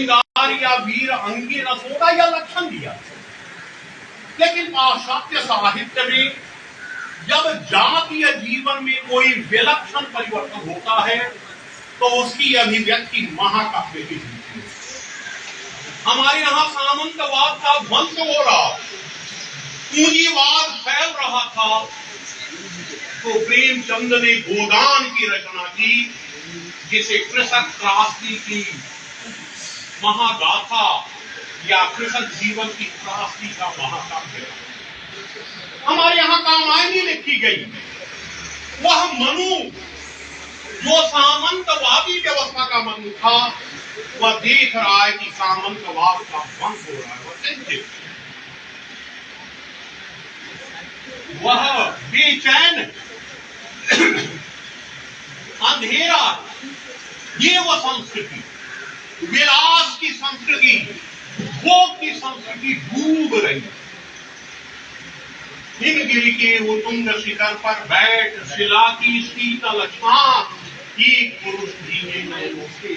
या वीर अंगीरसों का यह लक्षण दिया। लेकिन पाश्चात्य साहित्य में जब जातीय जीवन में कोई विलक्षण परिवर्तन होता है तो उसकी अभिव्यक्ति महाकाव्य की होती है। हमारे यहाँ सामंतवाद का ध्वंस हो रहा, पूंजीवाद फैल रहा था, तो प्रेमचंद ने गोदान की रचना की, जिसे कृषक त्रासदी की महागाथा या कृषक जीवन की त्रासदी का महाकाव्य। हमारे यहाँ कामायनी लिखी गई, वह मनु जो सामंतवादी व्यवस्था का मनु था, वह देख रहा है कि सामंतवाद का ध्वंस हो रहा है, वह चिंतित, वह बेचैन, अंधेरा, ये वह संस्कृति, विलास की संस्कृति, भोग की संस्कृति डूब रही है। हिमगिरी के उतुंग शिखर पर बैठ शिला की शीतल छां, एक पुरुष भीगे नयनों से,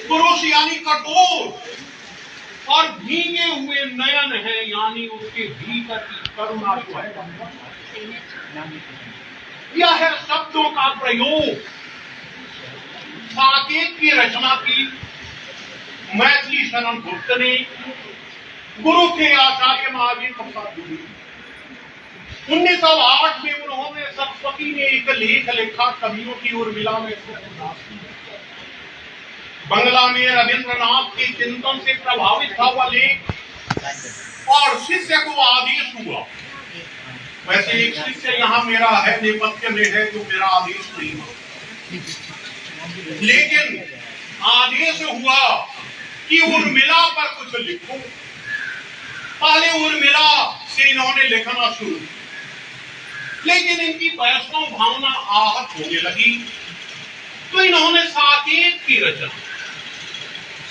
पुरुष यानी कठोर और भीगे हुए नयन है, यानी उसके भीतर की करुणा जो है। यह है शब्दों का प्रयोग। साकेत की रचना की मैथिली शरण गुप्त ने, गुरु थे आचार्य महावीर प्रसाद गुरु। 1908 में उन्होंने सरस्वती ने एक लेख लिखा, कवियों की उर्मिला में बंगला में रविंद्रनाथ के चिंतन से प्रभावित था वह लेख, और शिष्य को आदेश हुआ। वैसे एक शिष्य यहाँ मेरा है, नेपथ्य में है, जो मेरा आदेश नहीं हुआ, लेकिन आदेश हुआ कि उर्मिला पर कुछ लिखो। पहले उर्मिला से इन्होंने लिखना शुरू, लेकिन इनकी वैष्णव भावना आहत होने लगी, तो इन्होंने साकेत की रचना,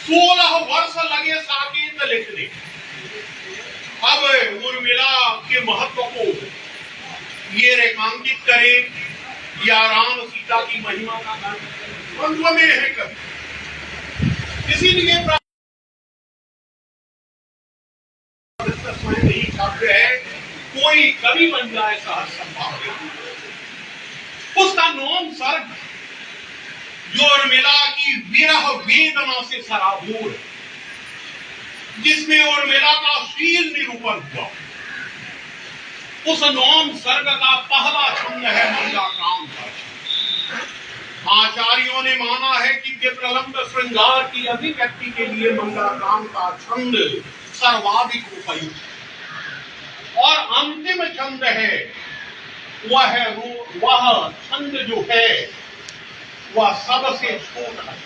16 वर्ष लगे साकेत लिखने। अब उर्मिला के महत्व को ये रेखांकित करें या राम सीता की महिमा का गान द्वंद्व में है कवि। इसीलिए यही काव्य है, कोई कवि बन जाए सहज संभव है। उसका नौम सर्ग जो उर्मिला की विरह वेदना से सराबोर, जिसमें उर्मिला का शील निरूपण हुआ, उस नौम सर्ग का पहला छंद है मंगला काम का। आचार्यों ने माना है कि विप्रलंब श्रृंगार की अभिव्यक्ति के लिए मंगला काम का छंद सर्वाधिक उपयुक्त, और अंतिम छंद है वह छंद जो है वह सबसे छोटा है।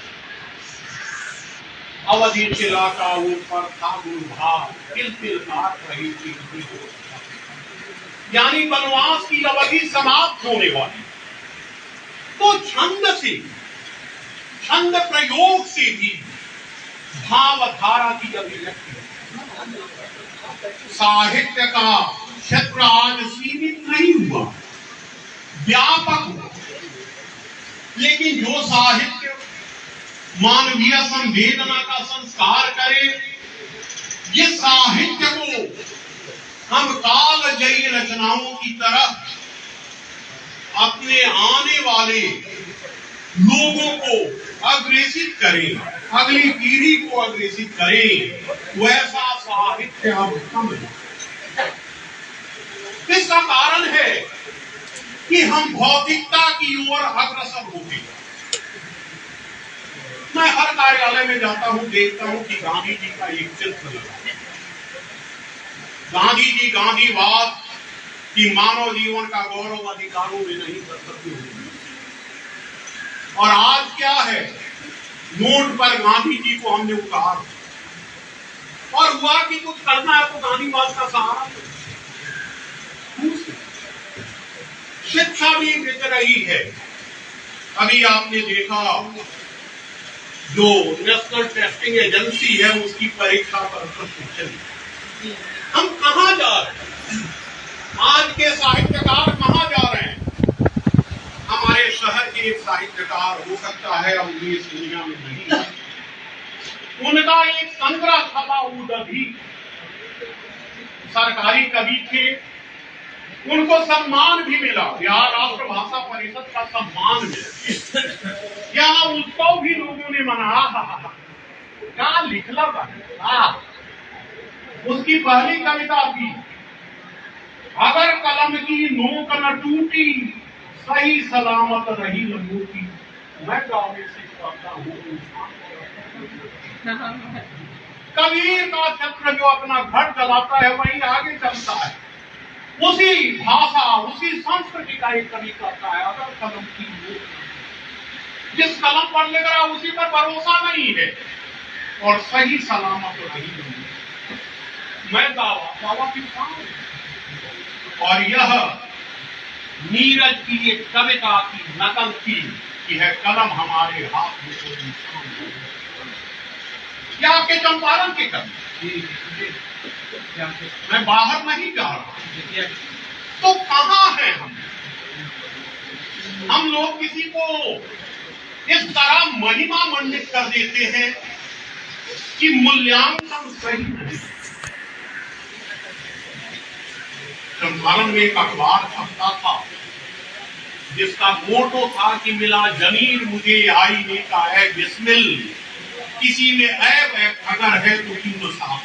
अवधि चिला का ऊपर था भाव, तिल तिल काट रही थी, यानी वनवास की अवधि समाप्त होने वाली। तो छंद से, छंद प्रयोग से भी भावधारा की अभिव्यक्ति। साहित्य का क्षेत्र आज सीमित नहीं हुआ, व्यापक हुआ, लेकिन जो साहित्य मानवीय संवेदना का संस्कार करे, जिस साहित्य को हम कालजयी रचनाओं की तरह अपने आने वाले लोगों को अग्रेसित करें, अगली पीढ़ी को अग्रेसित करें, वैसा साहित्य अब कम है। इसका कारण है कि हम भौतिकता की ओर अग्रसर होते हैं। मैं हर कार्यालय में जाता हूं, देखता हूं कि गांधी जी का एक चित्र लगा, गांधी जी गांधीवाद कि मानव जीवन का गौरव अधिकारों में नहीं कर्तव्य होगी। और आज क्या है, नोट पर गांधी जी को हमने उतार, और हुआ कि कुछ करना है तो गांधीवाद का सहारा। शिक्षा भी बिक रही है। अभी आपने देखा जो नेशनल टेस्टिंग एजेंसी है, उसकी परीक्षा पर प्रश्न चली। हम कहां जा रहे हैं? आज के साहित्यकार कहां जा रहे हैं? हमारे शहर के एक साहित्यकार, हो सकता है अब ये दुनिया में नहीं, उनका एक संग्रह छपा उदधि, सरकारी कवि थे, उनको सम्मान भी मिला, बिहार राष्ट्रभाषा परिषद का सम्मान मिला। यहाँ उत्सव भी लोगों ने मनाया। क्या लिखला उसकी पहली कविता थी, अगर कलम की नोक न टूटी, सही सलामत रही लंगोटी, मैं गावे से करता हूँ। कबीर का छत्र जो अपना घर चलाता है वही आगे चलता है, उसी भाषा उसी संस्कृति का एक कवि करता है, अगर कलम की नोक, जिस कलम पर लिख रहा उसी पर भरोसा नहीं है, और सही सलामत रही लंगोटी, मैं दावा की शान। और यह नीरज की एक कविता की नकल थी कि है कलम हमारे हाथ में कोई निशान नहीं। क्या आपके चंपारण के कवि, मैं बाहर नहीं जा रहा, तो कहां हैं हम लोग किसी को इस तरह महिमा मंडित कर देते हैं कि मूल्यांकन सही नहीं। चंपारण में एक अखबार छपता था जिसका मोटो था कि मिला जमीन मुझे आईने का है बिस्मिल, किसी में ऐब अगर है तो क्यों साफ।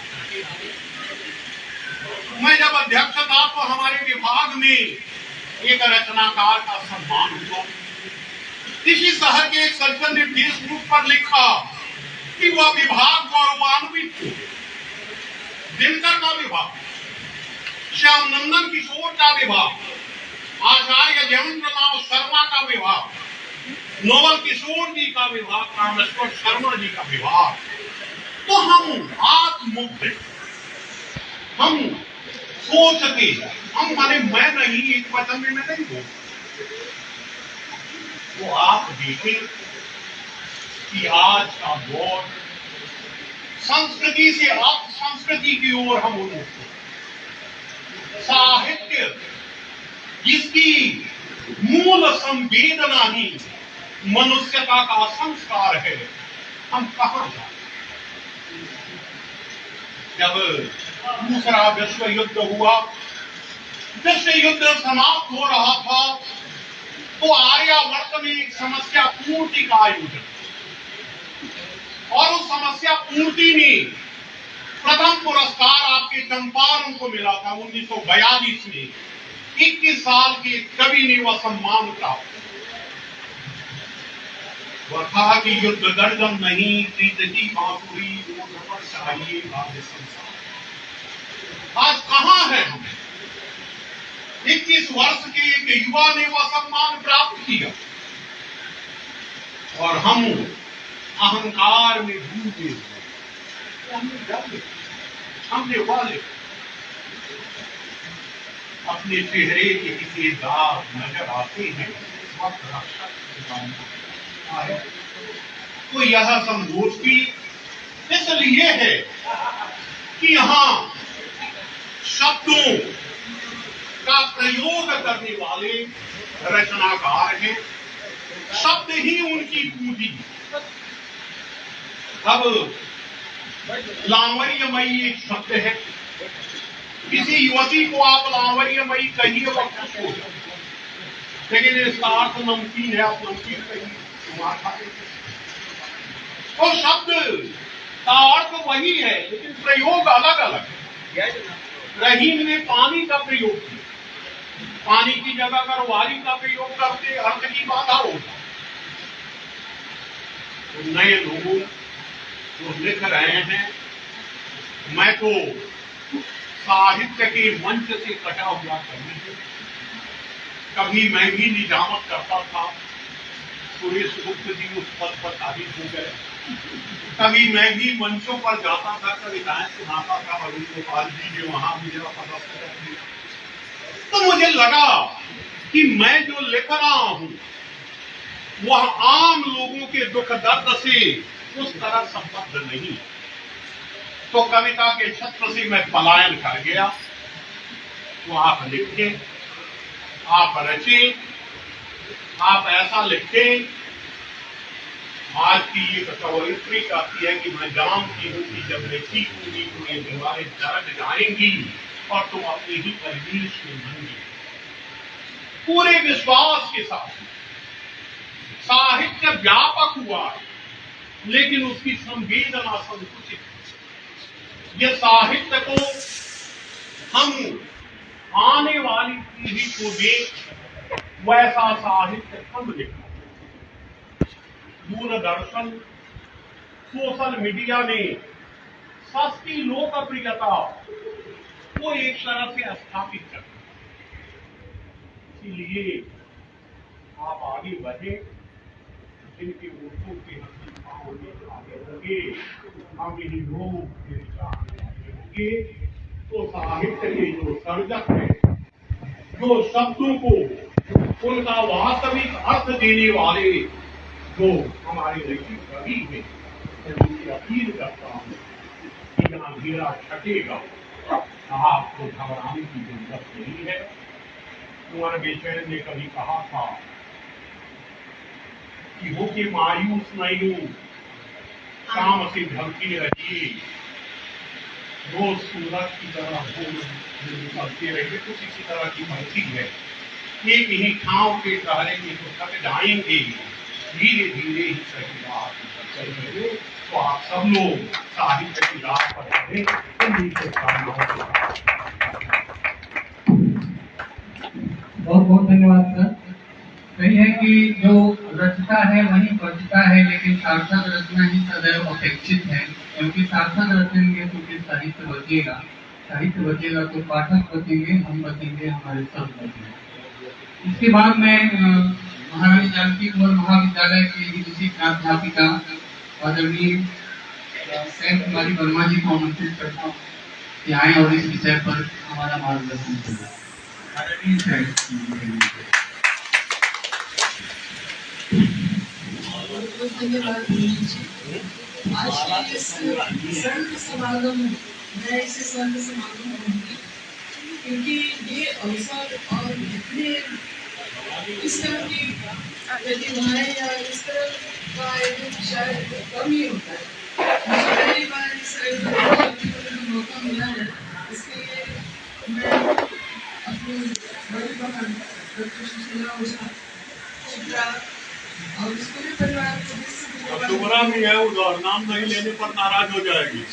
मैं जब अध्यक्ष था तो हमारे विभाग में एक रचनाकार का सम्मान हुआ। इसी शहर के एक सज्जन ने फेसबुक पर लिखा कि वह विभाग गौरवान्वित हो। दिनकर का विभाग, श्याम नंदन किशोर का विभाग, आचार्य जयेंद्रनाथ शर्मा का विभाग, नोबल किशोर जी का विभाग, रामेश्वर शर्मा जी का विभाग, तो हम आत्ममुग्ध, हम सोचते, हम माने मैं नहीं, एक वचन में मैं नहीं बोल, तो आप देखें कि आज का दौर संस्कृति से आप संस्कृति की ओर हम उन्मुख, साहित्य जिसकी मूल संवेदना ही मनुष्यता का संस्कार है, हम कहां जाए। जब दूसरा विश्व युद्ध हुआ, विश्व युद्ध समाप्त हो रहा था, तो आर्यावर्त में एक समस्या पूर्ति का आयोजन, और उस समस्या पूर्ति में प्रथम पुरस्कार आपके चंपारण को मिला था 1942 में। 21 साल के कवि ने वह सम्मान प्राप्त। वह था कि युद्ध गर्जन नहीं, प्रीत की बांसुरी चाहिए राज्य संसार। आज कहां है हम? 21 वर्ष के एक युवा ने वह सम्मान प्राप्त किया, और हम अहंकार में डूबे। हमने वाले अपने चेहरे के किसी दाग नजर आते हैं, वक्त रक्षा तो यह संगोष्ठी इसलिए है कि यहाँ शब्दों का प्रयोग करने वाले रचनाकार हैं, शब्द ही उनकी पूंजी। अब लावण्यमयी एक शब्द है, किसी युवती को आप लावण्यमयी कहिए वह खुश हो जाए, लेकिन इसका अर्थ नमकीन है, आप नमकीन कहिए और शब्द का अर्थ वही है, लेकिन प्रयोग अलग अलग है। रहीम ने पानी का प्रयोग किया, पानी की जगह अगर वारी का प्रयोग करते अर्थ की बाधा होता। तो नए लोगों जो लिख रहे हैं, मैं तो साहित्य के मंच से कटा हुआ कभी मैं भी निजामत करता था, सुरेश गुप्त जी उस पद पर तारीफ हो गए। कभी मैं भी मंचों पर जाता था, कविताएं सुनाता था, अरुण गोपाल जी ने वहां भी मेरा पदस्थ कर दिया। तो मुझे लगा कि मैं जो लिख रहा हूं वह आम लोगों के दुख दर्द से उस तरह संबद्ध नहीं। तो कविता के छत्र से मैं पलायन कर गया। तो आप लिखे, आप रचे, आप ऐसा लिखे आज की ये कवयित्री कहती है कि मैं जानती हूँ कि जब मैं सीखूंगी तो ये दीवारें दरक जाएंगी और तुम अपने ही परिवेश में बनेंगे। पूरे विश्वास के साथ साहित्य व्यापक हुआ लेकिन उसकी संवेदना संकुचित। ये साहित्य को हम आने वाली पीढ़ी को देख वैसा साहित्य कब लिखा। दूरदर्शन सोशल मीडिया ने सस्ती लोकप्रियता को एक तरह से स्थापित कर, इसलिए आप आगे बढ़े, जिनके वोटों के आगे लगे, हम इन्हीं लोगों के आगे होंगे तो साहित्य के जो सर्जक है, जो शब्दों को उनका वास्तविक अर्थ देने वाले जो हमारे ऋषि कवि हैं, उनकी अपील करता हूँ कि अंधेरा छटेगा, आपको घबराने की जरूरत नहीं है। कुंवर बेचैन ने कभी कहा था कि हो के मायूस नहीं हूं, काम से ढलती रहिए, रोज सूरज की तरह निकलते रहिए। कुछ इसी तरह की पंक्ति है। एक ही ठाव के टहलेंगे तो थक जाएंगे, धीरे धीरे ही सही राह चलेंगे। तो आप सब लोग साहित्य की राह पर चलें, उन्हीं से बहुत बहुत धन्यवाद सर। सही है कि जो रचता है वही बचता है, लेकिन सार्थक रचना ही सदैव अपेक्षित है, क्योंकि सार्थक रचेंगे तो फिर साहित्य बचेगा, साहित्य बचेगा तो पाठक बचेंगे, हम बचेंगे, हमारे सब बचेंगे। इसके बाद मैं महारानी जानकी कुंवर महाविद्यालय की विशिष्ट अध्यापिका आदरणीय सैन कुमारी वर्मा जी को आमंत्रित करता हूँ कि आए और इस विषय पर हमारा मार्गदर्शन करें। धन्यवाद। आज के इस संत समागम में मैं इसे संत समागम कहूँगी, क्योंकि ये अवसर और इतने इस तरह की प्रतिभाएं या इस तरह का आयोजन शायद कम ही होता है। मुझे पहली बार इस आयोजन का मौका मिला है, इसके लिए मैं अपनी बड़ी बहन डॉक्टर सुशीला ओझा शुक्ला और उस पूरे परिवार को शुक्ला भी है, उधर नाम नहीं लेने पर नाराज हो जाएगी।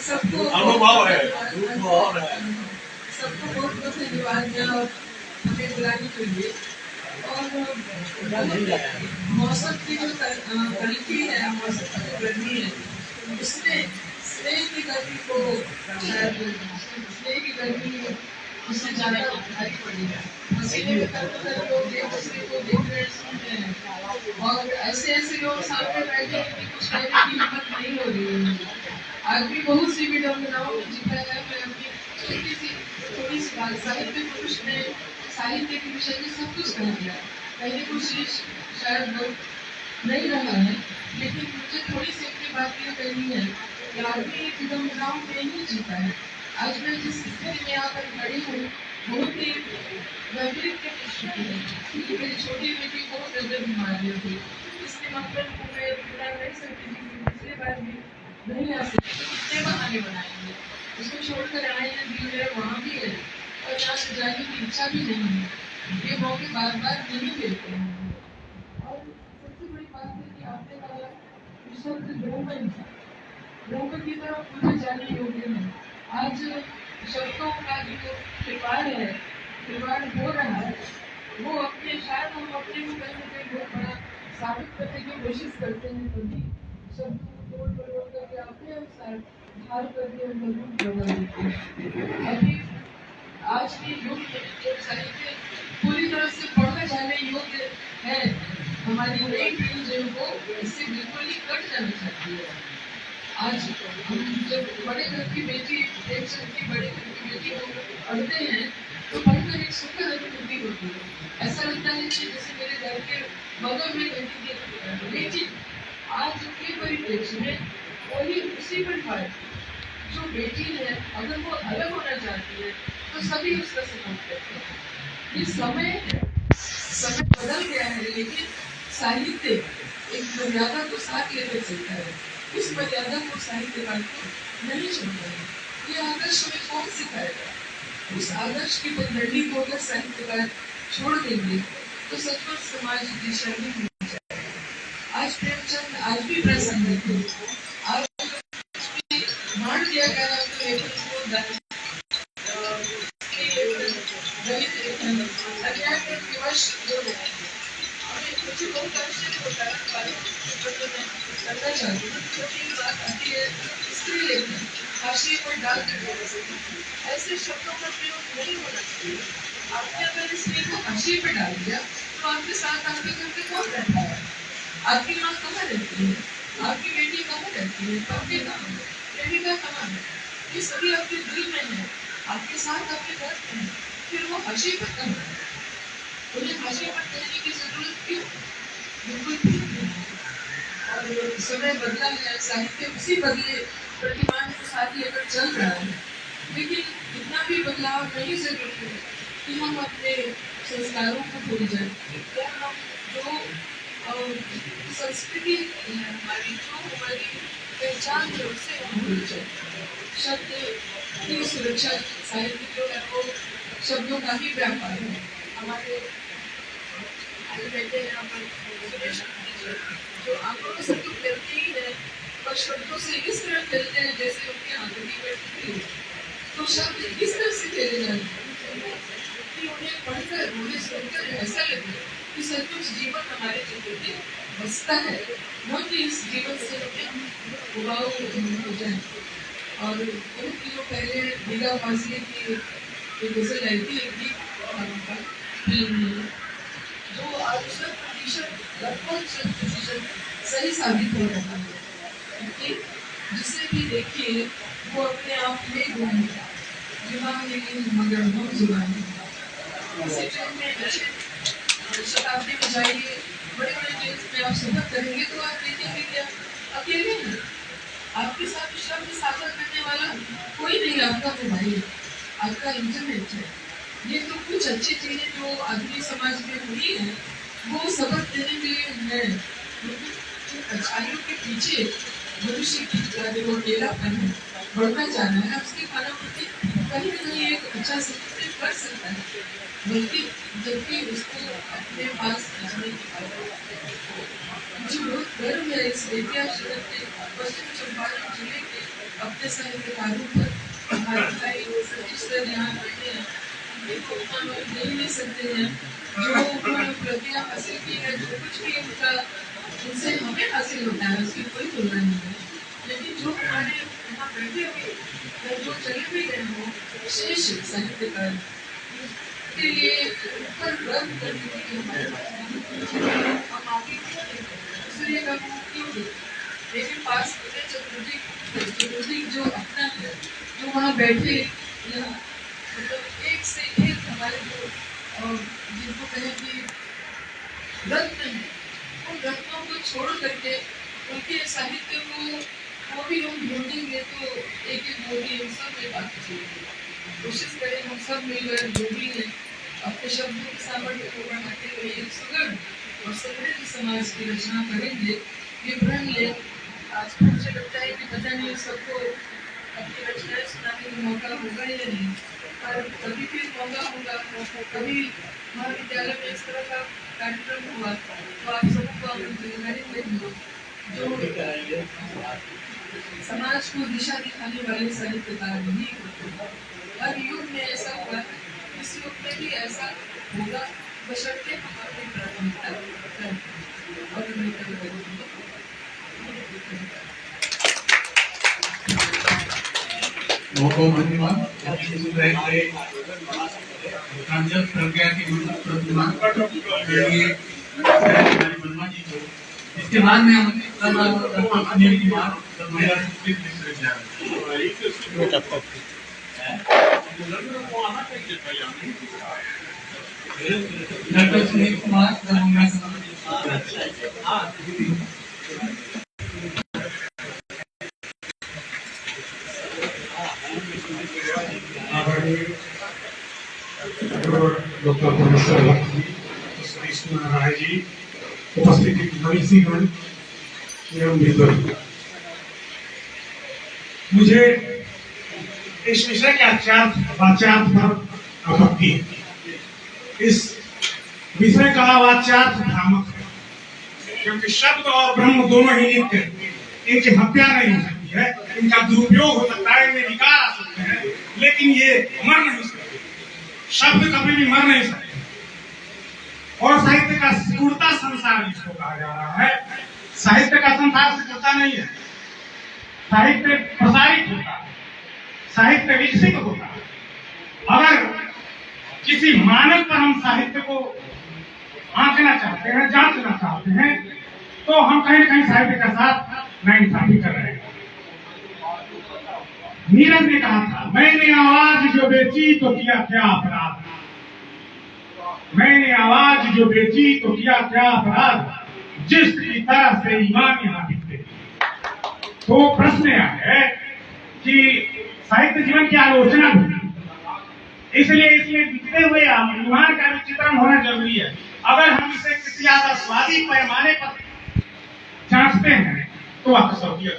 सबको अनुभव है, सबको बहुत बहुत धन्यवाद और हमें बुलाने के लिए। और मौसम की जो तरीके है, मौसम की जो गर्मी है, उसने स्नेह की गर्मी को शायद स्नेह की गर्मी उससे ज्यादा भारी पड़ी है। पसीने में तरबतर लोग एक दूसरे को देख रहे सुन रहे हैं और ऐसे ऐसे लोग सामने बैठे हैं कि कुछ कहने की हिम्मत नहीं हो रही है। आज भी बहुत सी विडम्बनाओं में जीता है। मैं अपनी छोटी सी थोड़ी सी बात, साहित्य पुरुष ने साहित्य के विषय में सब कुछ कह दिया, पहले कुछ शायद नहीं रहा है, लेकिन मुझे थोड़ी सी अपनी बात ये कहनी है कि आदमी विडम्बनाओं में नहीं जीता है। आज मैं जिस स्थिति में आकर खड़ी हूँ बहुत ही वैपरीत स्थिति है, क्योंकि मेरी छोटी बेटी बहुत ज्यादा बीमारियाँ थी, इसके मतलब को मैं बुला नहीं सकती थी, दूसरी बार भी नहीं आ सकती, तो कितने बहाने बनाएंगे। उसको छोड़कर आए हैं, दिल मेरा वहाँ भी है और यहाँ से जाने की इच्छा भी नहीं है। ये मौके बार बार नहीं मिलते हैं। और सबसे बड़ी बात है कि आपने कहा शब्द ब्रह्म की तरफ मुझे जाने योग्य है। आज शब्दों का जो निर्माण हो रहा है, वो अपने शायद हम अपने को कहीं ना कहीं बहुत बड़ा साबित करने की कोशिश करते हैं, कभी शब्दों को तोड़ मरोड़ करके अपने अनुसार ढाल करके उनका रूप बदल देते हैं। अभी आज के युग में जब साहित्य पूरी तरह से पढ़ा जाने योग्य है, हमारी नई पीढ़ी जो वो इससे बिल्कुल ही कट जाना चाहती है। आज हम जब बड़े घर की बेटी एक की बड़े घर की बेटी को पढ़ते हैं तो पढ़कर एक सुखद अनुभूति होती है। ऐसा लगता है कि जैसे मेरे घर के बगल में रहती, लेकिन आज के परिप्रेक्ष्य में वही उसी परिवार जो बेटी है, अगर वो अलग होना चाहती है तो सभी उसका सपोर्ट करते हैं। ये समय बदल गया है, लेकिन साहित्य एक मर्यादा को साथ लेकर चलता है, उस मर्यादा को साहित्यकार को नहीं छोड़ना है। ये आदर्श हमें कौन सिखाएगा? उस आदर्श की पगडंडी को अगर साहित्यकार छोड़ देंगे तो सचमुच समाज दिशाहीन हो जाएगा। आज प्रेमचंद आज भी प्रासंगिक है। आज भी बांट दिया गया है अपने लेखन को दलित लेखन अन्याय पर विवश जो हमें मुझे बहुत आश्चर्य होता है करना चाहती हूँ, क्योंकि बात आती है स्त्री लेखन हाशिए पर डाल कर ऐसे शब्दों का प्रयोग नहीं होना चाहिए। आपने अगर स्त्री को हाशिए पर डाल दिया तो आपके साथ आपके घर पे कौन रहता है? आपकी माँ कहाँ रहती है? आपकी बेटी कहाँ रहती है? पति कहाँ है? प्रेमिका कहाँ है? ये सभी आपके दिल में है, आपके साथ आपके घर में है। फिर वो हाशिए पर कहाँ है? उन्हें हाशिए पर कहने की जरूरत क्यों? बिल्कुल ठीक नहीं। और समय बदला है, साहित्य उसी बदले प्रतिमान को साथ लेकर चल रहा है, लेकिन इतना भी बदलाव नहीं जरूरी है कि हम अपने संस्कारों को भूल जाएं या हम जो संस्कृति हमारी जो हमारी पहचान है उससे हम भूल जाए। शब्द की सुरक्षा साहित्य जो है वो शब्दों का ही व्यापार है। हमारे बैठे हैं सुरेश जो आंखों से तो खेलते ही है और शब्दों से इस तरह खेलते हैं जैसे उनके आंखों की बैठती है। तो शब्द इस तरह से खेले जाते हैं कि उन्हें पढ़कर उन्हें सुनकर ऐसा लगे कि सचमुच जीवन हमारे जिंदगी बसता है, न कि इस जीवन से हमें उबाऊ हो जाए। और बहुत दिनों पहले निगाह फाजली की एक गजल आई थी, एक गीत फिल्म में, जो आज 100% लगभग 100% सही साबित हो रहा है कि जिसे भी देखिए वो अपने आप में गुम है। जुबान लेकिन मगर हम जुबान इसी ट्रेन में शताब्दी में जाइए, बड़े बड़े ट्रेन में आप सफर करेंगे तो आप देखेंगे क्या अकेले हैं, आपके साथ शब्द साझा करने वाला कोई नहीं, आपका मोबाइल, आपका इंटरनेट है। ये तो कुछ अच्छी चीजें जो आधुनिक समाज में हुई है वो सबक देने के लिए है, लेकिन अच्छाइयों के पीछे मनुष्य की जो अकेलापन है बढ़ना चाहना है, उसकी मानवता कहीं ना कहीं एक अच्छा संस्कृति कर सकता है, बल्कि जबकि उसको अपने पास खींचने की बात। मुझे बहुत गर्व है इस बेतिया शहर के पश्चिम चंपारण जिले के अपने साहित्यकारों पर। हमारे भाई सतीश सर यहाँ बैठे हैं, इनको हम नहीं सकते हैं जो उन्होंने प्रतियां हासिल की है, जो कुछ भी उनका उनसे हमें हासिल होता है उसकी कोई तुलना नहीं है। लेकिन जो हमारे यहाँ बैठे हुए जो चले भी गए हो शेष साहित्यकार के लिए ऊपर गर्व करने के लिए हम आगे सूर्य का क्यों मेरे पास चतुर्थी जो अपना है जो वहाँ बैठे यहाँ मतलब एक से एक हमारे जो जिनको कहें कि रत्न है, उन रत्नों को छोड़ करके उनके साहित्य को वो भी हम ढूंढेंगे तो एक एक मोदी हम सब में बात चाहिए। कोशिश करें हम सब मिलकर जो भी है अपने शब्दों के सामर्थ्य को बढ़ाते हुए एक सुगढ़ और समृद्ध समाज की रचना करेंगे। ये प्रण ले आज मुझे लगता है कि पता नहीं सबको अपनी रचनाएं सुनाने का मौका होगा या नहीं, पर कभी भी मौका होगा। कभी महाविद्यालय में इस तरह का कार्यक्रम हुआ तो आप सबको जानकारी देंगे जो समाज को दिशा दिखाने वाले साहित्यकार नहीं होते। हर युग में ऐसा हुआ, इस युग में भी ऐसा होगा, बशर्ते हम अपनी प्राथमिकता और बहुत धन्यवाद। प्रांजल प्रज्ञा की प्रतिमा वर्मा जी को, इसके बाद में हम अनिल कुमार महिला संस्कृत डॉक्टर सुनील कुमार डॉक्टर राय जी, उपस्थिति बड़ी सी गण एवं विद्वान, मुझे इस विषय के वाच्यार्थ पर आपत्ति है। इस विषय का वाच्यार्थ भ्रामक है, क्योंकि शब्द और ब्रह्म दोनों ही नित्य हैं। इनकी हत्या नहीं हो सकती है, इनका दुरुपयोग हो सकता है, इनमें विकार आ सकते हैं, लेकिन ये मर नहीं सकते। शब्द कभी भी मर नहीं सकते। और साहित्य का सिकुड़ता संसार जिसको कहा जा रहा है, साहित्य का संसार सिकुड़ता नहीं है। साहित्य प्रसारित होता है, साहित्य विकसित होता है। अगर किसी मानक पर हम साहित्य को आंकना चाहते हैं, जांचना चाहते हैं, तो हम कहीं न कहीं साहित्य के साथ नाइंसाफी कर रहे हैं। नीरज ने कहा था, मैंने आवाज जो बेची तो किया क्या अपराध, मैंने आवाज जो बेची तो किया क्या अपराध, जिसकी तरह से ईमान यहाँ बिकते। तो प्रश्न यह है कि साहित्य जीवन की आलोचना भी, इसलिए इसमें बिकते हुए ईमान का भी चित्रण होना जरूरी है। अगर हम इसे किसी आदर्शवादी पैमाने पर जांचते हैं तो वह कसौटियत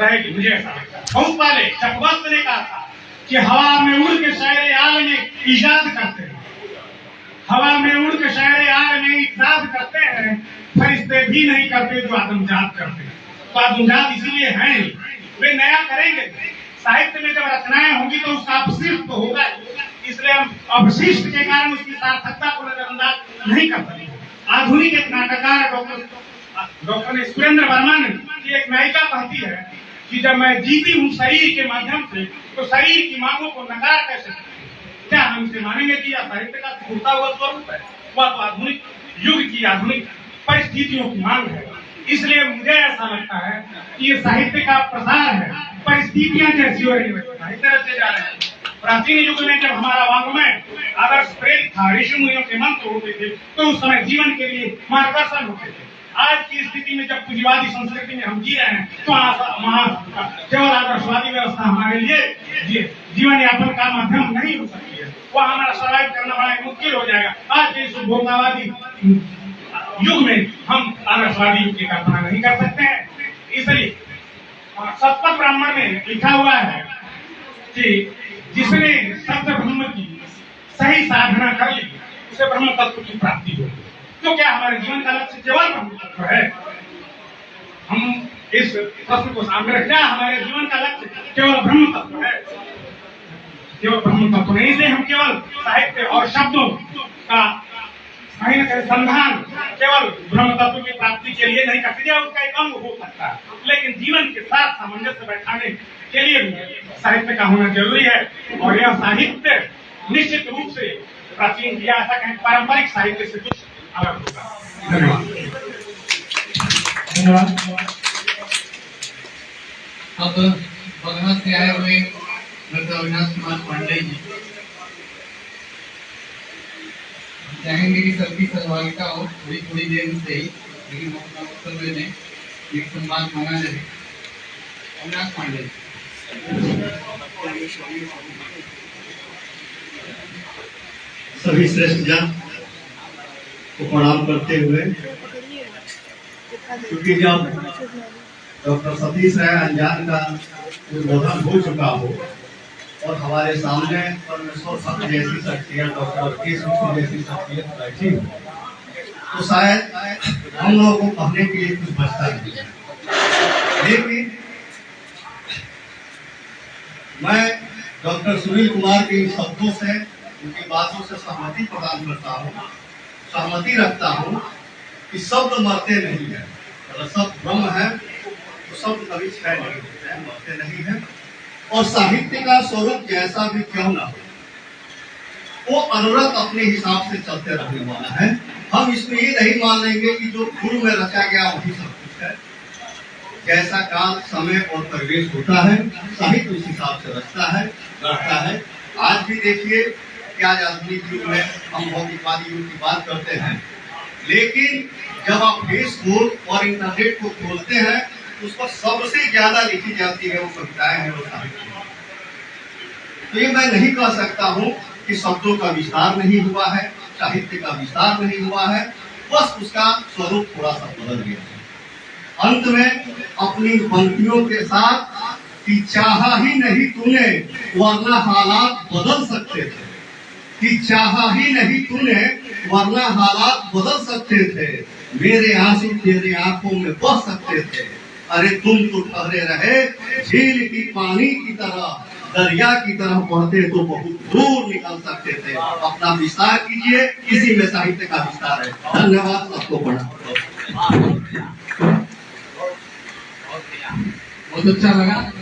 रहेगी, मुझे ऐसा लगता है। बहुत पहले चकवस्त ने कहा था कि हवा में उड़ के शायरे आल में इजाद करते हैं, हवा में उड़ के शायरे आल में इजाद करते हैं, फरिश्ते भी नहीं करते जो आदमजात करते हैं। तो आदमजात इसीलिए हैं, वे नया करेंगे। साहित्य में जब रचनाएं होंगी तो उसका अपशिष्ट तो होगा, इसलिए हम अपशिष्ट के कारण उसकी सार्थकता को नजरअंदाज नहीं कर सकते। आधुनिक एक नाटककार डॉक्टर सुरेंद्र वर्मा ने एक नायिका कहती है कि जब मैं जीती हूँ शरीर के माध्यम से, तो शरीर की मांगों को नकार कैसे सकते? क्या हम इसे मानेंगे कि यह साहित्य का सिकुड़ता हुआ स्वरूप है? वह तो आधुनिक युग की आधुनिक परिस्थितियों की मांग है। इसलिए मुझे ऐसा लगता है कि ये साहित्य का प्रसार है, परिस्थितियां जैसी हो रही है साहित्य रचे जा रहे हैं। प्राचीन युग में जब हमारा वाङ्मय आदर्श प्रेरित था, ऋषि मुनियों के मंत्र होते थे, तो उस समय जीवन के लिए मार्गदर्शन होते थे। आज की स्थिति में जब पूंजीवादी संस्कृति में हम जी रहे हैं, तो वहाँ केवल आदर्शवादी व्यवस्था हमारे लिए जीवन यापन का माध्यम नहीं हो सकती है। वह हमारा सर्वाइव करना बड़ा मुश्किल हो जाएगा। आज के इस उपभोक्तावादी युग में हम आदर्शवादी युग की कल्पना नहीं कर सकते हैं। इसलिए सतपथ ब्राह्मण में लिखा हुआ है कि जिसने शब्द ब्रह्म की सही साधना कर ली, उसे ब्रह्म तत्व की प्राप्ति होगी। तो क्या हमारे जीवन का लक्ष्य केवल ब्रह्म तत्व है? हम इस प्रश्न को सामने रखना, हमारे जीवन का लक्ष्य केवल ब्रह्म तत्व है, केवल ब्रह्म तत्व नहीं। इसलिए हम केवल साहित्य और शब्दों का कहीं न कहीं संधान केवल ब्रह्म तत्व की प्राप्ति के लिए नहीं करते, उसका एक अंग हो सकता है, लेकिन जीवन के साथ सामंजस्य बैठाने के लिए भी साहित्य का होना जरूरी है। और यह साहित्य निश्चित रूप से प्राचीन या ऐसा कहें पारंपरिक साहित्य से कुछ अलग होगा। धन्यवाद। धन्यवाद। अब बगहा से आए हुए डॉक्टर अविनाश कुमार पांडे जी चाहेंगे कि सबकी सहभागिता हो, थोड़ी देर से ही, लेकिन वक्तव्य में एक संवाद माना जाए। अविनाश पांडे सभी श्रेष्ठ जन को प्रणाम करते हुए, क्योंकि जब डॉक्टर सतीश राय अनजान का उद्बोधन हो चुका हो और हमारे सामने परमेश्वर भक्त जैसी शख्सियत, डॉक्टर केश जैसी शख्सियत बैठी हो, तो शायद हम लोगों को कहने के लिए कुछ बचता नहीं है। लेकिन मैं डॉक्टर सुनील कुमार के इन शब्दों से, उनकी बातों से सहमति प्रदान करता हूँ, सहमति रखता हूँ कि शब्द मरते नहीं है। अगर शब्द ब्रह्म है तो शब्द कभी क्षय नहीं होते हैं, मरते नहीं है। और साहित्य का स्वरूप जैसा भी क्यों ना हो, वो अनुरत अपने हिसाब से चलते रहने वाला है। हम इसमें ये नहीं मान लेंगे कि जो पूर्व में रचा गया वही सब कुछ है। जैसा काल, समय और परिवेश होता है, साहित्य उस हिसाब से रचता है, गढ़ता है। आज भी देखिए कि आज आधुनिक युग में हम भौतिकवादी युग की बात करते हैं, लेकिन जब आप फेसबुक और इंटरनेट को खोलते हैं तो उस पर सबसे ज्यादा लिखी जाती है वो कविताएं हैं, वो साहित्य। तो ये मैं नहीं कह सकता हूँ कि शब्दों का विस्तार नहीं हुआ है, साहित्य का विस्तार नहीं हुआ है। बस उसका स्वरूप थोड़ा सा बदल गया है। अंत में अपनी पंक्तियों के साथ कि चाहा ही नहीं तूने वरना हालात बदल सकते थे, कि चाहा ही नहीं तूने वरना हालात बदल सकते थे, मेरे आंसू तेरे आंखों में बह सकते थे, अरे तुम तो ठहरे रहे झील की पानी की तरह, दरिया की तरह बढ़ते तो बहुत दूर निकल सकते थे। अपना विस्तार कीजिए, इसी में साहित्य का विस्तार है। धन्यवाद, सबको पढ़ा। बहुत अच्छा लगा।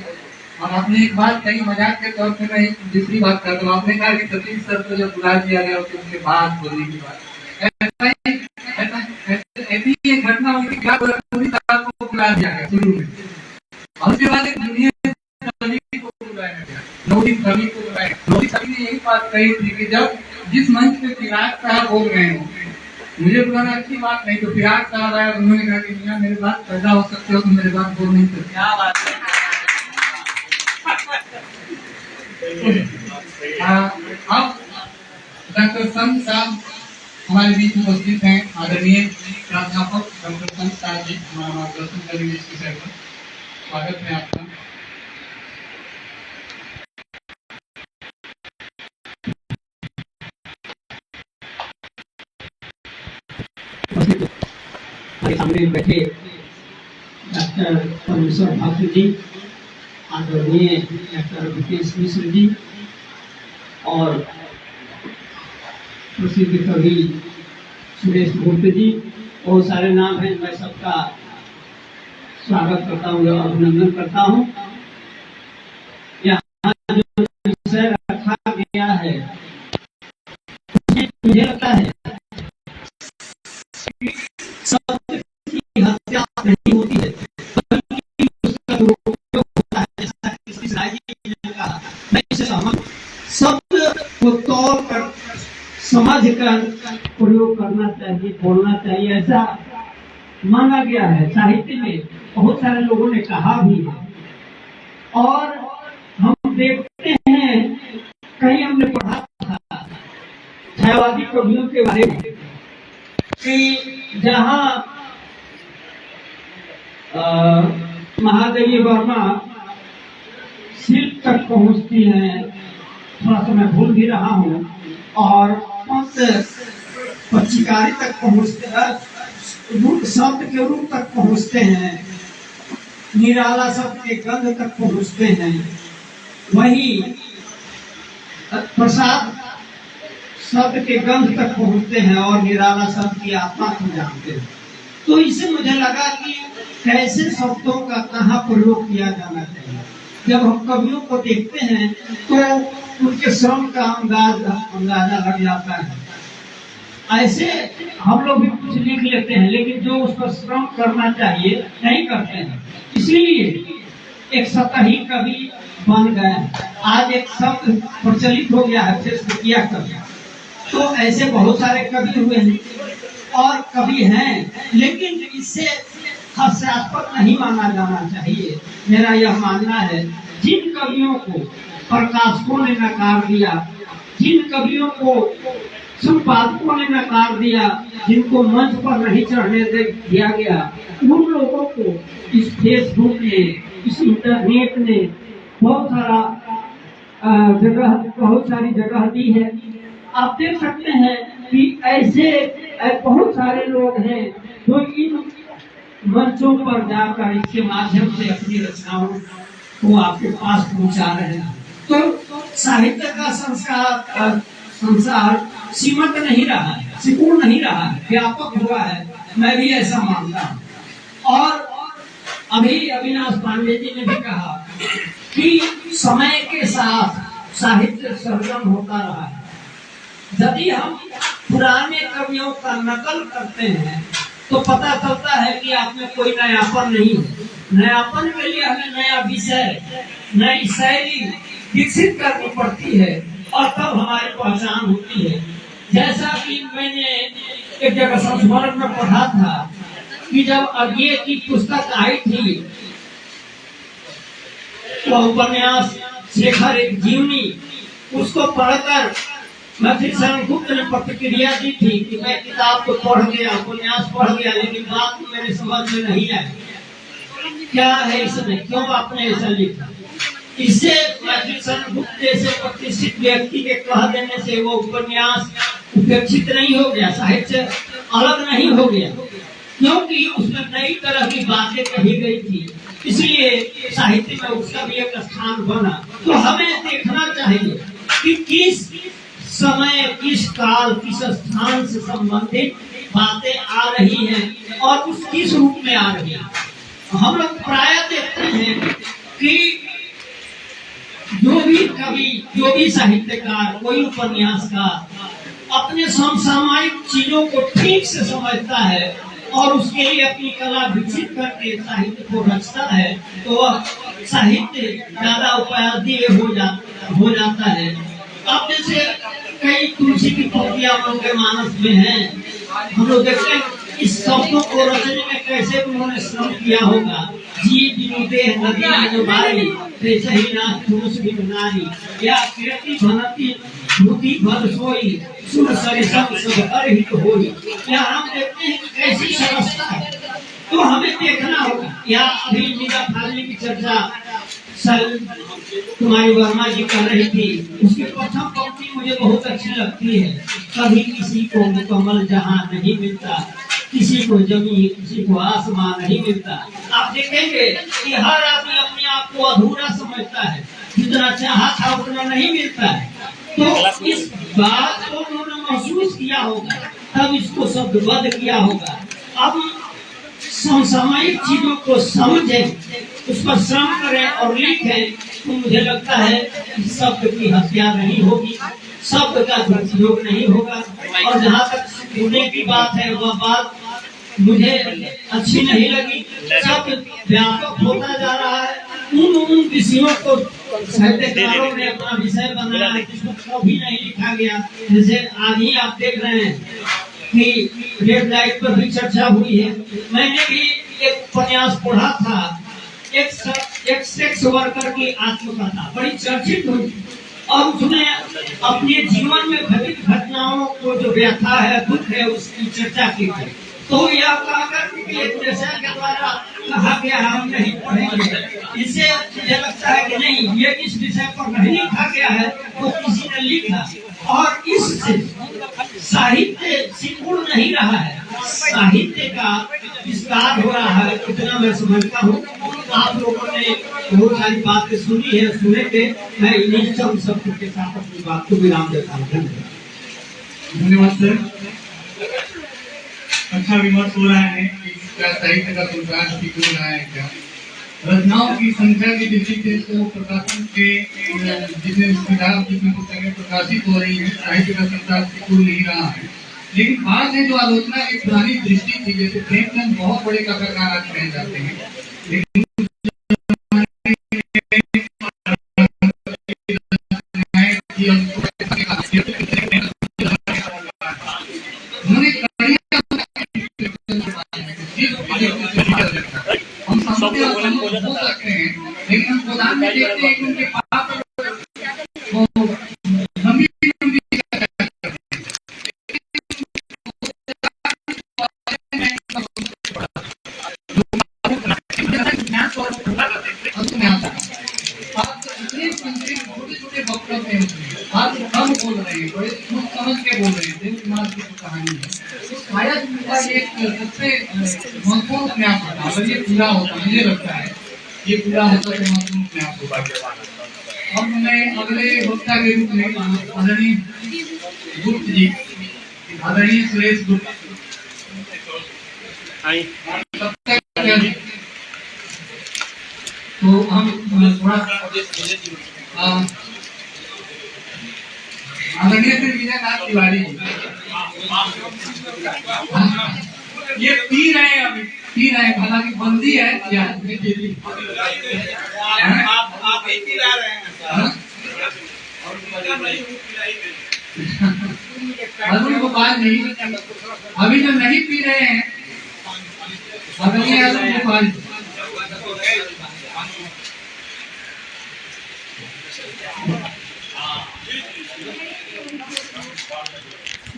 और आपने एक बात कही मजाक के तौर पे, मैं एक दूसरी बात करता हूँ। आपने कहा कि सतीश सर को जब बुला दिया गया तो उनके बाद बोलने की बात, ऐसी एक घटना हुई थी, पूरी तरह को बुला दिया गया शुरू में, और उसके बाद एक दुनिया सभी को बुलाया गया, नोटिस सभी को बुलाया। नोटिस सभी ने यही बात कही थी कि जब जिस मंच पे फिराक साहब बोल रहे हो, मुझे बुलाना अच्छी बात नहीं, तो फिराक साहब आया, उन्होंने कहा कि मियां मेरे बात पैदा हो सकते हो तो मेरे बात बोल नहीं सकते। क्या बात है। अब डॉक्टर संत साहब हमारे बीच उपस्थित हैं। आदरणीय प्राध्यापक डॉक्टर संत साहब जी हमारा मार्गदर्शन करेंगे इस विषय पर। स्वागत है आपका। हमारे सामने बैठे डॉक्टर परमेश्वर भक्त जी, आदरणीय डॉक्टर विकेश मिश्र जी और प्रसिद्ध कवि सुरेश मूर्ति जी, बहुत सारे नाम हैं। मैं सबका स्वागत करता हूँ और अभिनंदन करता हूँ। यहाँ जो विषय रखा गया है मुझे लगता है सत्य की हत्या नहीं होती है, बल्कि उसका दुरुपयोग होता है। जैसा कि साई जी ने कहा, मैं इससे सहमत हूं। शब्द को तौर पर समझ कर प्रयोग करना चाहिए, बोलना चाहिए, ऐसा माना गया है। साहित्य में बहुत सारे लोगों ने कहा भी है, और हम देखते हैं, कहीं हमने पढ़ा था छायावादी कवियों के बारे में कि जहाँ महादेवी वर्मा शिल्प तक पहुंचती हैं, थोड़ा सा मैं भूल भी रहा हूँ, और पक्षिकारी तक पहुंचते हैं, शब्द के रूप तक पहुंचते हैं, निराला शब्द के गंध तक पहुंचते हैं, वही प्रसाद शब्द के गंध तक पहुंचते हैं और निराला शब्द की आत्मा को जानते हैं। तो इससे मुझे लगा कि कैसे शब्दों का कहाँ प्रयोग किया जाना चाहिए। जब हम कवियों को देखते हैं तो उनके श्रम का अंदाजा लग जाता है। ऐसे हम लोग भी कुछ लिख लेते हैं, लेकिन जो उस पर श्रम करना चाहिए नहीं करते हैं, इसलिए एक सतही कवि बन गए। आज एक शब्द प्रचलित हो गया है, फेसबुकिया कवि। तो ऐसे बहुत सारे कवि हुए हैं और कवि हैं, लेकिन इससे हास्यास्पद नहीं माना जाना चाहिए। मेरा यह मानना है, जिन कवियों को प्रकाशकों ने नकार दिया, जिन कवियों को संपादकों ने नकार दिया, जिनको मंच पर नहीं चढ़ने दिया गया, उन लोगों को इस फेसबुक ने, इस इंटरनेट ने बहुत सारी जगह दी है। आप देख सकते हैं कि ऐसे बहुत सारे लोग हैं जो इन मंचों पर जाकर इसके माध्यम से अपनी रचनाओं को आपके पास पहुंचा रहे हैं। तो साहित्य का संसार सीमित नहीं रहा है, सिकुड़ नहीं रहा है, व्यापक हुआ है। मैं भी ऐसा मानता हूँ। और अभी अविनाश पांडे जी ने भी कहा कि समय के साथ साहित्य सर्जन होता रहा है। यदि हम पुराने कवियों का नकल करते हैं तो पता चलता है कि आप में कोई नयापन नहीं है। नयापन के लिए हमें नया विषय, नई शैली विकसित करनी पड़ती है और तब हमारी पहचान होती है। जैसा कि मैंने एक जगह संस्मरण में पढ़ा था कि जब अज्ञे की पुस्तक आई थी, तो उपन्यास शेखर एक जीवनी, उसको पढ़कर मैथिली शरण गुप्त ने प्रतिक्रिया दी थी कि मैं किताब तो पढ़ गया, उपन्यास पढ़ गया, लेकिन बात मेरे समझ में नहीं आई। क्या है इसमें, क्यों आपने ऐसा लिखा? इससे मैथिली शरण गुप्त जैसे प्रतिष्ठित व्यक्ति के कह देने से वो उपन्यास उपेक्षित नहीं हो गया, साहित्य अलग नहीं हो गया, क्योंकि उसमें नई तरह की बातें कही गई थी, इसलिए साहित्य में उसका भी एक स्थान बना। तो हमें देखना चाहिए कि किस समय, किस काल, किस स्थान से संबंधित बातें आ रही हैं और उस किस रूप में आ रही है। हम लोग प्राय देखते हैं कि जो भी कवि, जो भी साहित्यकार, कोई उपन्यासकार अपने समसामयिक चीजों को ठीक से समझता है और उसके लिए अपनी कला विकसित करके साहित्य को रचता है, तो वह साहित्य ज्यादा उपादेय हो जाता है। अब जैसे कई तुलसी की पंक्तियां उनके मानस में हैं, हम लोग देखते हैं इस शब्दों को रचने में कैसे उन्होंने श्रम किया होगा। जी बिनु देह नदी में बारी, तैसे ही ना ठोस बिनु नारी, या कीर्ति भनति धुति भर सोई, सुर सरिसम सब अर्हित होई। या हम देखते हैं कैसी समस्या है, तो हमें देखना होगा। या अभी मीरा फाजली की चर्चा कुमारी वर्मा जी कर रही थी, उसकी प्रथम पंक्ति मुझे बहुत अच्छी लगती है। कभी किसी को मुकम्मल जहां नहीं मिलता, किसी को जमीन, किसी को आसमान नहीं मिलता। आप देखेंगे कि हर आदमी अपने आप को अधूरा समझता है, जितना चाहा था उतना नहीं मिलता है। तो इस बात को उन्होंने महसूस किया होगा, तब इसको शब्दबद्ध किया होगा। अब समसामयिक चीजों को समझें, उस पर श्रम करें और लिखें, तो मुझे लगता है कि शब्द की हत्या नहीं होगी, शब्द का दुरुपयोग नहीं होगा। और जहाँ तक होने की बात है, वह बात मुझे अच्छी नहीं लगी। शब्द व्यापक होता जा रहा है, उन विषयों को साहित्यकारों ने अपना विषय बनाया है जिसको कभी नहीं लिखा गया। जैसे आज ही आप देख रहे हैं कि रेड लाइट पर भी चर्चा हुई है। मैंने भी एक उपन्यास पढ़ा था, एक सेक्स वर्कर की आत्मकथा, बड़ी चर्चित हुई, और उसने अपने जीवन में घटित घटनाओं को जो व्यथा है, दुख है, उसकी चर्चा की थी। तो यह कहकर एक विषय के द्वारा कहा गया हम नहीं पढ़ेंगे, इससे मुझे लगता है कि नहीं, ये इस विषय पर नहीं लिखा गया है, तो किसी ने लिखा, और इससे साहित्य सिकुड़ नहीं रहा है, साहित्य का विस्तार हो रहा है, इतना मैं समझता हूँ। आप लोगों ने बहुत सारी बातें सुनी है, सुने थे। मैं इन्हीं सब शब्दों के साथ अपनी बात को विराम देता हूँ। धन्यवाद सर। अच्छा विमर्श हो रहा है कि क्या साहित्य का प्रकाश टिक रहा है, क्या रचनाओं की संख्या की दृष्टि से तो प्रकाशन के जितने सुधार, जितने पुस्तकें प्रकाशित हो रही है, साहित्य का संसार टिक नहीं रहा है। लेकिन बात है जो आलोचना एक पुरानी दृष्टि थी, जैसे प्रेमचंद बहुत बड़े कथाकार आज कहे जाते हैं, लेकिन हम हो सकते हैं, लेकिन हम गोदाम में देखते हैं कि उनके पास छोटे वक्तव्य हैं, आप कम बोल रहे हैं, बड़े सोच समझ के बोल रहे हैं। देवकुमार की कहानी है, शायद उनका एक सबसे महत्वपूर्ण उपन्यास होता, अगर ये पूरा होता, मुझे लगता है ये पूरा होता तो महत्वपूर्ण उपन्यास होता। अब मैं अगले वक्ता के रूप में आदरणीय गुप्त जी, आदरणीय सुरेश गुप्त, तो हम थोड़ा आदरणीय श्री विजयनाथ तिवारी ये पी रहे हैं, अभी पी रहे हैं, हालांकि बंदी है क्या आप ही पिला रहे हैं अरुण गोपाल जी, अभी जो नहीं पी रहे हैं आदरणीय अरुण गोपाल जी,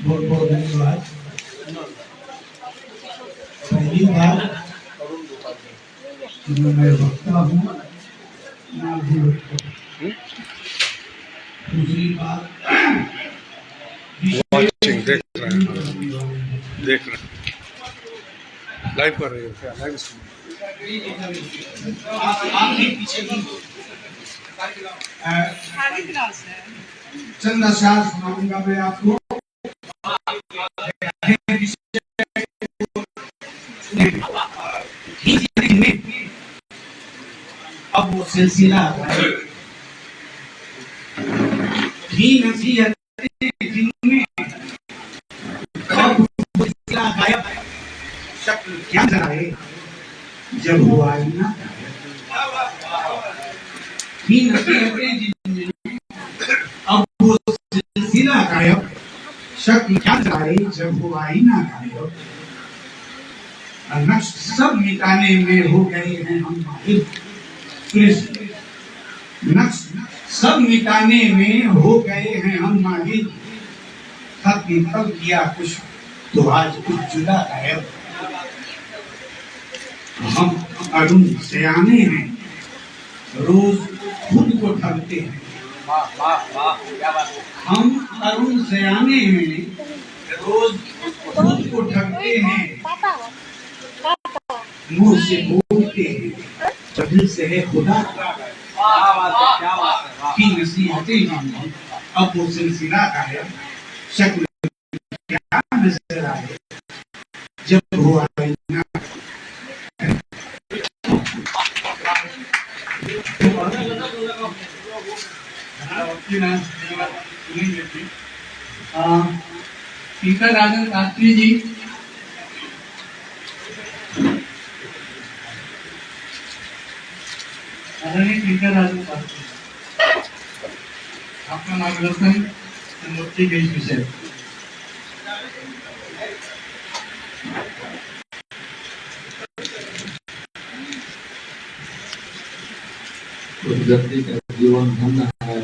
बहुत बहुत धन्यवाद। पहली बार मैं वक्ता हूँ, दूसरी बात वाचिंग देख रहे हैं लाइव कर रहे हो क्या? लाइव आप भी पीछे ही चंद अशार सुनाऊंगा मैं आपको। अब वो सिलसिला भी नसीहत जिनमें अब वो सिलसिला गायब शक्ल क्या कराए जब वो आई ना भी नसीहतें जिनमें अब वो सिलसिला गायब शक्ल क्या कराए जब वो आई ना गायब नक्श सब मिटाने में हो गए हैं हम माहिर। नक्श सब मिटाने में हो गए हैं हम माहिर। खत निकल किया कुछ तो आज कुछ जुदा गायब। हम अरुण सयाने हैं रोज खुद को ठगते हैं। हम अरुण सयाने हैं रोज खुद को ठगते हैं। मुंह से बोलते हैं दिल से है खुदा की नसीहतें। अब वो सिलसिला गायब शक्ल क्या नजर आए जब वो आई ना। टीका राजन शास्त्री जी, आदरणीय टीका राजन शास्त्री, आपका मार्गदर्शन मूर्ति के इस विषय व्यक्ति का जीवन धन्य है।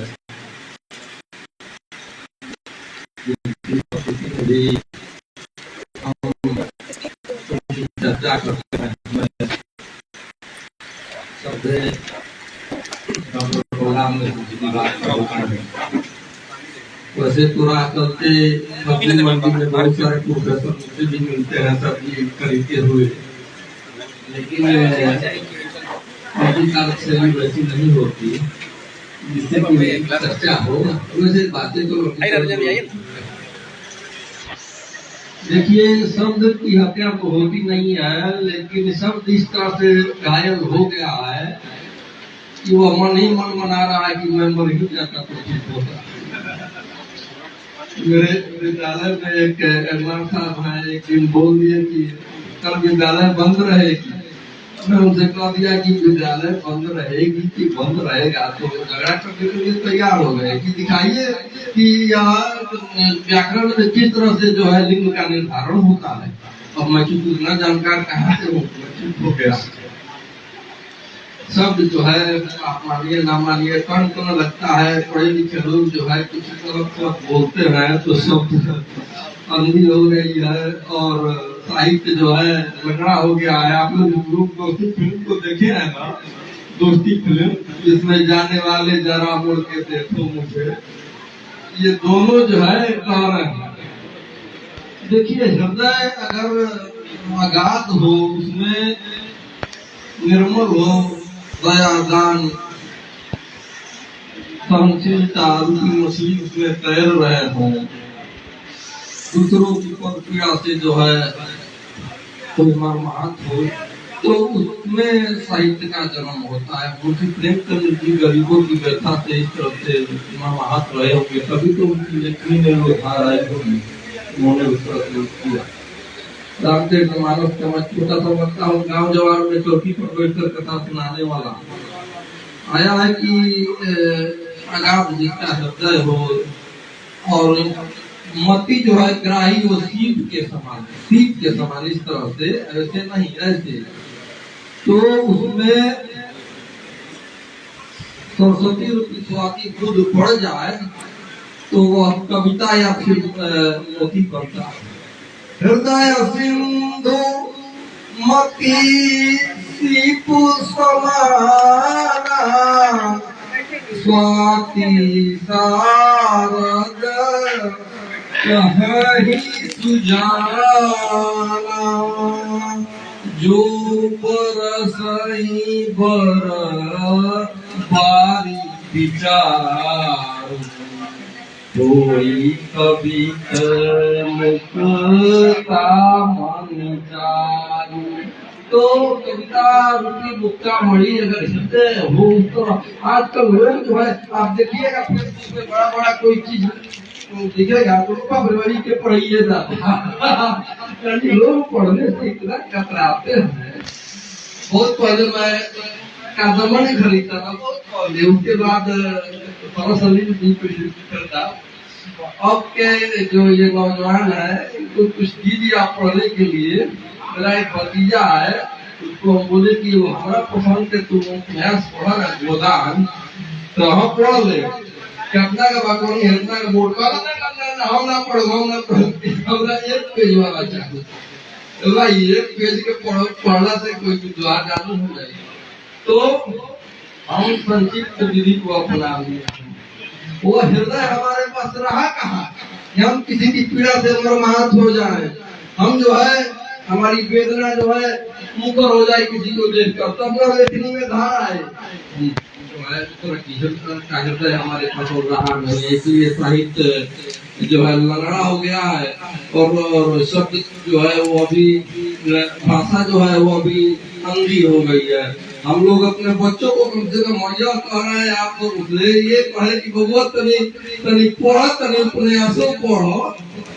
चर्चा करते हैं वैसे तो चलते सब्जी मंडी में बहुत सारे प्रोफेसर मुझे भी मिलते हैं सब्जी खरीदते हुए, लेकिन शैली वैसी नहीं होती जिससे कि चर्चा हो। वैसे बातें तो देखिए, शब्द की हत्या तो होती नहीं है, लेकिन शब्द इस तरह से घायल हो गया है कि वो मन ही मन मना रहा है कि मैं मर ही जाता तो ठीक होता। मेरे विद्यालय में एक एडवांस साहब है, एक दिन बोल दिए कि कल विद्यालय बंद रहेगी। मैं उनसे कह दिया कि विद्यालय बंद रहेगी कि बंद रहेगा, तो झगड़ा करने के लिए तैयार हो गए कि दिखाइए कि व्याकरण में किस तरह से जो है लिंग का निर्धारण होता है। अब मैं चूंकि इतना जानकार कहाँ से हूँ, चुप हो गया। शब्द जो है आप मानिए ना मानिए कण कण लगता है। पढ़े लिखे लोग जो है कुछ तरफ बोलते हैं तो शब्द अंधी हो गई है और साहित्य जो है लंगड़ा हो गया है। आप लोग ग्रुप दोस्ती फिल्म को देखे हैं ना, दोस्ती फिल्म जिसमें जाने वाले जरा मुड़ के देखो मुझे, ये दोनों जो है कह रहे हैं। देखिए, हृदय अगर आगाध हो, उसमें निर्मल हो, दया दान सहनशीलता रूपी मछली उसमें तैर रहे हैं, दूसरों की प्रक्रिया से जो है कोई मर्माहत हो, तो उसमें साहित्य का जन्म होता है। मुंशी प्रेमचंद जी गरीबों की व्यथा से इस तरह से मर्माहत रहे होंगे, तभी तो उनकी लेखनी में वो धारा होगी, उन्होंने उस तरह से किया। रामदेव मानव का मैं छोटा सा बच्चा हूँ, गाँव जवार में चौकी पर बैठकर कथा सुनाने वाला आया है कि अगाध जिसका हृदय हो और मति जो है ग्राही वो सीप के समान इस तरह से, ऐसे नहीं ऐसे, तो उसमें सरस्वती रूपी स्वाति खुद पड़ जाए तो वह कविता या फिर मोती पढ़ता है। हृदय सिंधु मती सीपु समाना स्वाति शारद कहीं सुजाना जो बरसई बर बारी विचार कोई कवि मुक्ता मन चारू। तो कविता की मुक्ता मणि अगर हृदय हो तो आजकल लोग जो है आप देखिएगा फेसबुक पे बड़ा बड़ा कोई चीज दिखेगा तो फरवरी के पढ़िए जाता लोग पढ़ने से इतना कतराते हैं। बहुत पहले मैं कादम्बरी खरीदता था, बहुत पहले, उसके बाद करता। अब के जो ये नौजवान है इनको कुछ दीजिए आप पढ़ने के लिए। मेरा एक भतीजा है, उसको हम बोले कि वो हमारा पसंद है तुम उपन्यास पढ़ा ना गोदान, तो हम पढ़ ले कितना का बागवानी कितना का बोर्ड वाला हम ना पढ़ो हमरा एक पेज वाला चाहिए। भाई एक पेज के पढ़ना से कोई द्वार चालू हो जाए। तो हम संक्षिप्त विधि को अपना लिया। वो हृदय हमारे पास रहा कहाँ, हम किसी की पीड़ा से मर्माहत हो जाए, हम जो है हमारी वेदना जो है मुकर हो जाए किसी को देखकर, तब न लेखनी में धार आए। हृदय हमारे पास और रहा नहीं, इसलिए साहित्य जो है लंगड़ा हो गया है और शब्द जो है वो अभी भाषा जो है वो अभी अंधी हो गई है। हम लोग अपने बच्चों को कम से कम मजा कह रहे हैं, आप तो ये कहे कि बबुआ तनी पढ़ो, तनी उपन्यासों पढ़ो,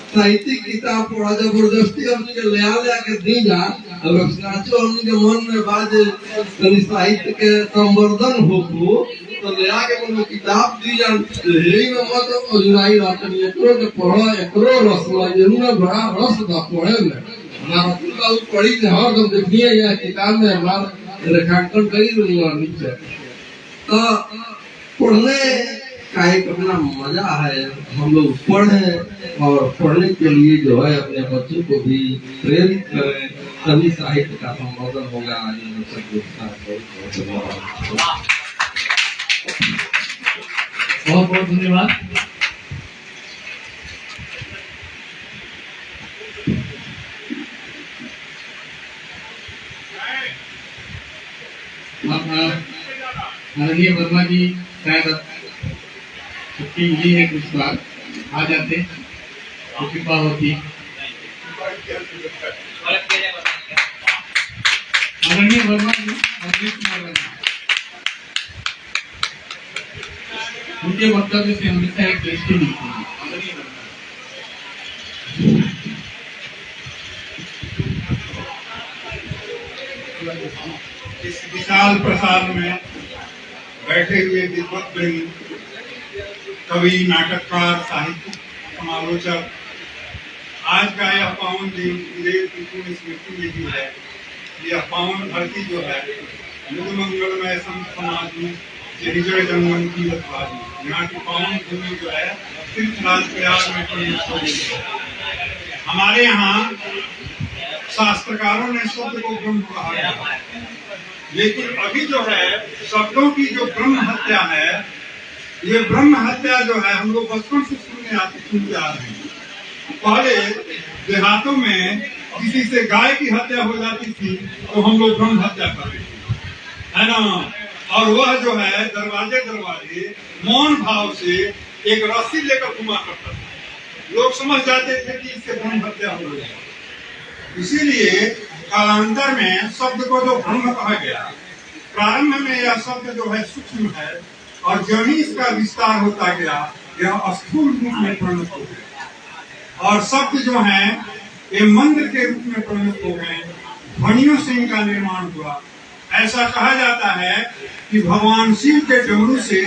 साहित्यिक किताब पढ़ा, जबरदस्ती हमने ले के दी जा। अब रचनाचो हमने मन में बाज तनी साहित्य के संवर्धन हो तो ले आके कोनो किताब दी जा। यही में मत अजुराई रहतनी एकरो के पढ़ो, एकरो रस जरूर बड़ा रस दा पढ़े में हमारा पूरा पढ़ी जे हर जब देखिए या किताब में हमारा रेखांकन करी दूंगा नीचे। तो पढ़ने का एक अपना मजा है, हम लोग पढ़े और पढ़ने के लिए जो है अपने बच्चों को भी प्रेरित करें, तभी साहित्य का संवर्धन होगा। बहुत बहुत धन्यवाद। आदरणीय वर्मा जी शायद छुट्टी मिली है, कुछ बार आ जाते तो कृपा होती। आदरणीय वर्मा जी उनके वक्तव्य से हमेशा एक दृष्टि मिलती है। इस विशाल प्रसाद में बैठे हुए विद्वत प्रेमी, कवि, नाटककार, साहित्यिक समालोचक, आज का यह पावन दिन पूर्ण स्मृति में भी है। यह पावन धरती जो है मंगलमय संत समाज में हृदय जंगम की यहाँ की पावन भूमि जो है तीर्थराज प्रयाग में परिणत हो गई है। हमारे यहाँ शास्त्रकारों ने शब्द को ब्रह्म कहा है, लेकिन अभी जो है शब्दों की जो ब्रह्म हत्या है, ये ब्रह्म हत्या जो है हम लोग बचपन से सुनते आ रहे हैं। पहले देहातों में किसी से गाय की हत्या हो जाती थी तो हम लोग ब्रह्म हत्या करते थे, है ना। और वह जो है दरवाजे दरवाजे मौन भाव से एक रस्सी लेकर घुमा करता था। लोग समझ जाते थे कि इससे ब्रह्म हत्या हो गई। इसीलिए कालांतर में शब्द को जो ब्रह्म कहा गया, प्रारंभ में यह शब्द जो है सूक्ष्म है और जब ही इसका विस्तार होता गया यह स्थूल रूप में परिणत हो गया और शब्द जो है ये मंत्र के रूप में परिणत हो गए, ध्वनियों से इनका निर्माण हुआ। ऐसा कहा जाता है कि भगवान शिव के डमरू से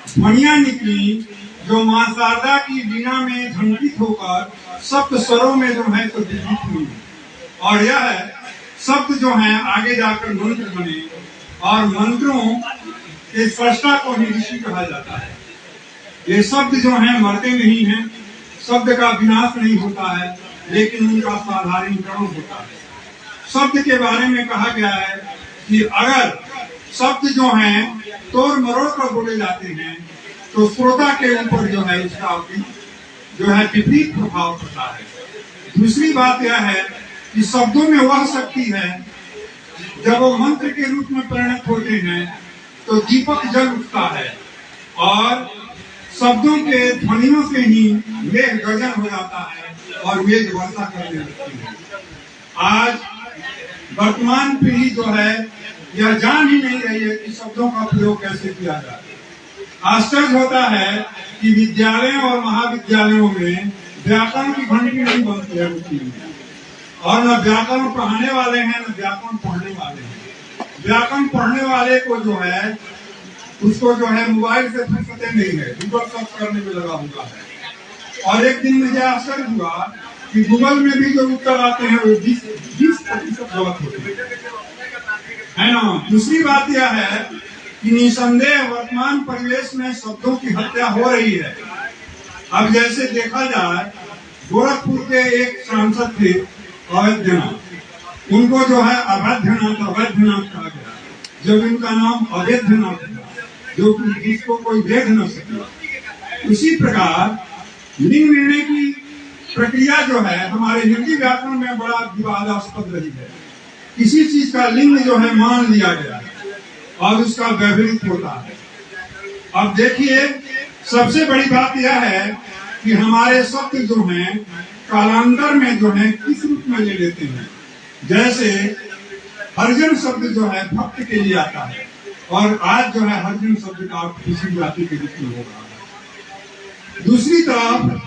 ध्वनियां निकली जो मां शारदा की वीणा में झंकित होकर सप्त स्वरों में जो है तो विदित हुई और यह शब्द जो है आगे जाकर मंत्र बने और मंत्रों के स्रष्टा को ही ऋषि कहा जाता है। ये शब्द जो हैं मरते नहीं हैं, शब्द का विनाश नहीं होता है, लेकिन उनका साधारणीकरण होता है। शब्द के बारे में कहा गया है कि अगर शब्द जो हैं तोड़ मरोड़ कर बोले जाते हैं तो श्रोता के ऊपर जो है इसका जो है विपरीत प्रभाव पड़ता है। दूसरी बात यह है कि शब्दों में वह शक्ति है, जब वो मंत्र के रूप में परिणत होते हैं तो दीपक जल उठता है और शब्दों के ध्वनियों से ही मेघ गर्जन हो जाता है और मेघ वर्षा करने लगती है। आज वर्तमान पीढ़ी जो है यह जान ही नहीं रही है कि शब्दों का प्रयोग कैसे किया जाए। आश्चर्य होता है कि विद्यालयों और महाविद्यालयों में व्याकरण की घंटी नहीं बनती है रुचि में, और न व्याकरण पढ़ाने वाले हैं न व्याकरण पढ़ने वाले हैं। व्याकरण पढ़ने वाले को जो है उसको जो है मोबाइल से फुर्सत नहीं है, गूगल सर्च करने में लगा हुआ है। और एक दिन मुझे आश्चर्य हुआ कि गूगल में भी जो उत्तर आते हैं वो 20% गलत होते है ना। दूसरी बात यह है कि निसंदेह वर्तमान परिवेश में शब्दों की हत्या हो रही है। अब जैसे देखा जाए, गोरखपुर के एक सांसद थे अवैधनाथ, उनको जो है अवैधनाथ कहा गया, जब इनका नाम अवैधनाथ था, जो कि जिसको कोई देख न सके। उसी प्रकार लिंग निर्णय की प्रक्रिया जो है हमारे हिंदी व्याकरण में बड़ा विवादास्पद रही है। किसी चीज का लिंग जो है मान लिया गया है और उसका व्यवहित होता है। अब देखिए, सबसे बड़ी बात यह है कि हमारे शब्द जो हैं कालांतर में जो है किस रूप में ले लेते हैं। जैसे हरिजन शब्द जो है भक्त के लिए आता है और आज जो है हरिजन शब्द का अर्थ किसी जाति के रूप में हो रहा है। दूसरी तरफ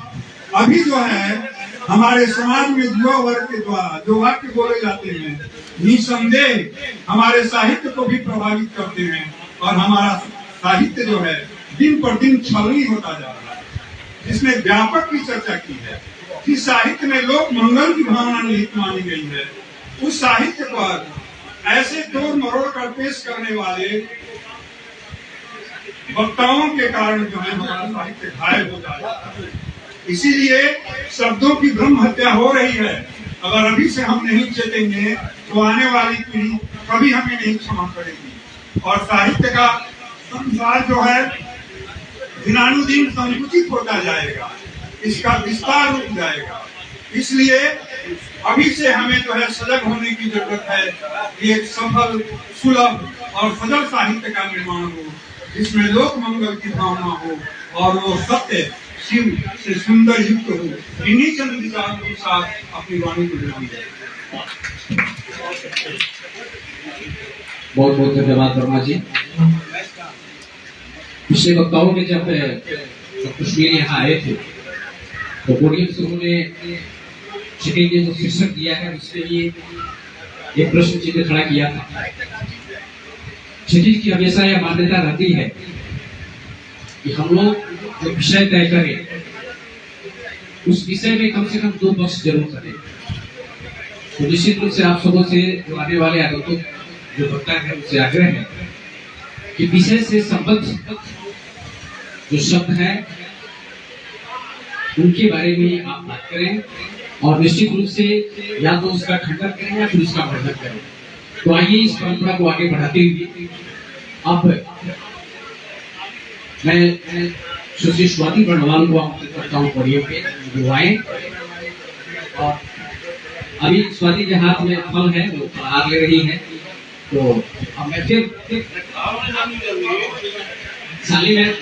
अभी जो है हमारे समाज में युवा वर्ग के द्वारा जो वाक्य बोले जाते हैं निसंदेह हमारे साहित्य को भी प्रभावित करते हैं और हमारा साहित्य जो है दिन पर दिन छलनी होता जा रहा है। इसमें व्यापक की चर्चा की है कि साहित्य में लोक मंगल की भावना निहित मानी गई है। उस साहित्य पर ऐसे तोड़ मरोड़ कर पेश करने वाले वक्ताओं के कारण जो है हमारा साहित्य घायल हो जाता है। इसीलिए शब्दों की ब्रह्म हत्या हो रही है। अगर अभी से हम नहीं चेतेंगे तो आने वाली पीढ़ी कभी हमें नहीं क्षमा करेगी और साहित्य का संसार जो है दिनानुदिन संकुचित होता जाएगा, इसका विस्तार रुक जाएगा। इसलिए अभी से हमें जो है सजग होने की जरूरत है कि एक सफल, सुलभ और सजल साहित्य का निर्माण हो, जिसमें लोक मंगल की भावना हो और वो सत्य शिव से सुंदर युक्त हो। इन्हीं चंद विचारों के साथ अपनी वाणी को जोड़ी है। बहुत बहुत धन्यवाद वर्मा जी। पिछले वक्ताओं में जब कश्मीर यहाँ आए थे तो पोडियम से उन्होंने शिक्षक ने जो शीर्षक दिया है उसके लिए एक प्रश्न चिन्ह खड़ा किया था। क्षितिज की हमेशा यह मान्यता रहती है कि हम लोग जो विषय तय करें उस विषय में कम से कम 2 पक्ष जरूर करें। तो निश्चित रूप से आप सबों से जो आने वाले आगंतुक जो वक्ता है उससे आग्रह है कि विषय से संबद्ध जो शब्द है उनके बारे में आप बात करें और निश्चित रूप से या तो उसका खंडन करें या फिर उसका वर्णन करें। तो आइए इस परंपरा को आगे बढ़ाते हुए अब मैं सुश्री स्वाति बर्णवाल को आमंत्रित करता हूँ पोडियम पे जो आए। और अभी स्वाति के हाथ में फल है, वो फलहार ले रही है। तो अब मैं फिर साली में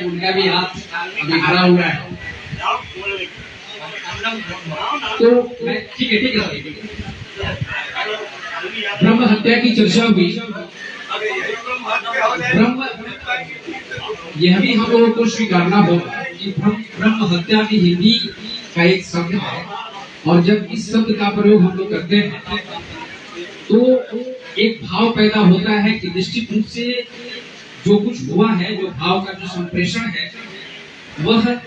उनका भी हाथ अभी खड़ा हुआ है। तो मैं ठीक है ब्रह्म हत्या की चर्चा हुई। ब्रह्म यह भी हम लोगों को स्वीकारना होगा कि ब्रह्म हत्या भी हिंदी का एक शब्द है और जब इस शब्द का प्रयोग हम लोग करते हैं तो एक भाव पैदा होता है कि निश्चित रूप से जो कुछ हुआ है, जो भाव का जो संप्रेषण है वह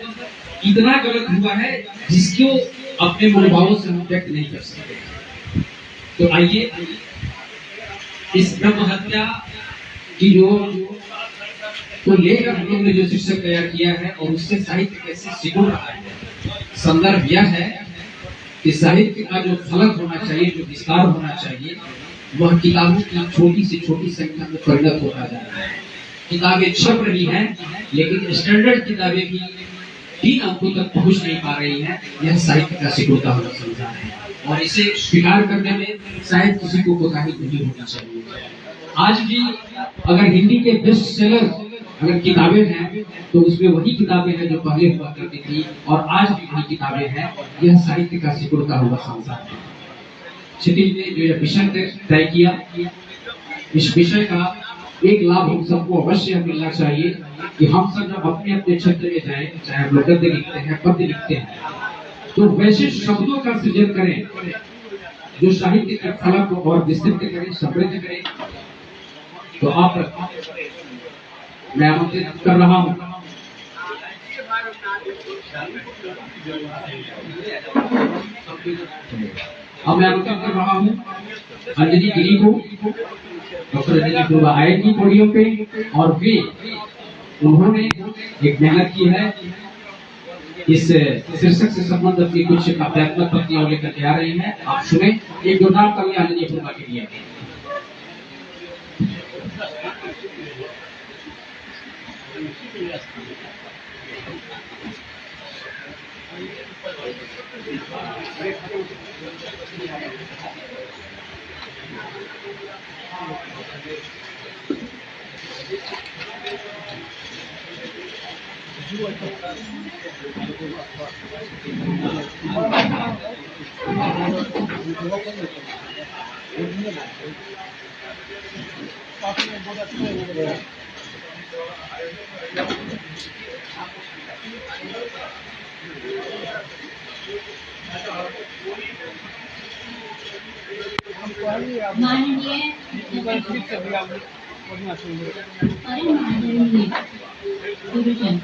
इतना गलत हुआ है जिसको अपने मनोभावों से हम व्यक्त नहीं कर सकते। तो आइए इस ब्रह्म हत्या की जो तो लेकर हम लोग ने जो शीर्षक तैयार किया है और उससे साहित्य कैसे सिकुड़ रहा है, संदर्भ यह है कि साहित्य का जो फलक होना चाहिए, जो विस्तार होना चाहिए, वह किताबों की छोटी से छोटी संख्या में परिणत होता जा रहा है। किताबें छप रही हैं, लेकिन स्टैंडर्ड किताबें भी 3 अंकों तक पहुंच नहीं पा रही हैं। यह साहित्य का सिकुड़ता हुआ संसार है और इसे स्वीकार करने में शायद किसी को कोताही नहीं होनी चाहिए। आज भी अगर हिंदी के बेस्ट सेलर अगर किताबें हैं तो उसमें वही किताबें हैं जो पहले हुआ करती थी और आज भी वही किताबें हैं। यह साहित्य का सिकुड़ता हुआ संसार है। क्षितिज ने जो यह विषय तय किया, इस विषय का एक लाभ हम सबको अवश्य मिलना चाहिए कि हम सब जब अपने अपने क्षेत्र में जाएं, चाहे हम लोग गद्य लिखते हैं, पद्य लिखते हैं, तो वैसे शब्दों का सृजन करें जो साहित्य के फलक को और विस्तृत करें, समृद्ध करें। तो आप मैं आमंत्रित कर रहा हूं मैं आमंत्रित कर रहा हूं अंजलि गिरी को। डॉक्टर अंजलि गुरुवा आएगी पोडियम पे और वे उन्होंने एक मेहनत की है, इस शीर्षक से संबंध अपनी कुछ काव्यात्मक पंक्तियां लेकर के आ रही हैं। आप सुने, एक जोरदार तालियां अंजलि गुरुवा के लिए। माननीय परम आदरणीय गुरुजन,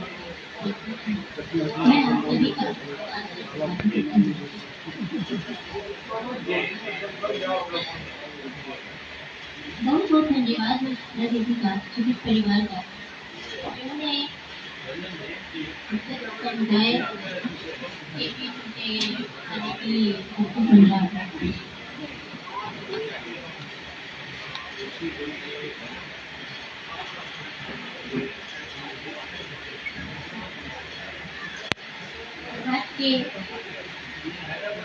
मैं आप सभी का बहुत बहुत धन्यवाद मेरा दीदी का, सभी परिवार का, जिन्होंने समुदाय आने के लिए समझा।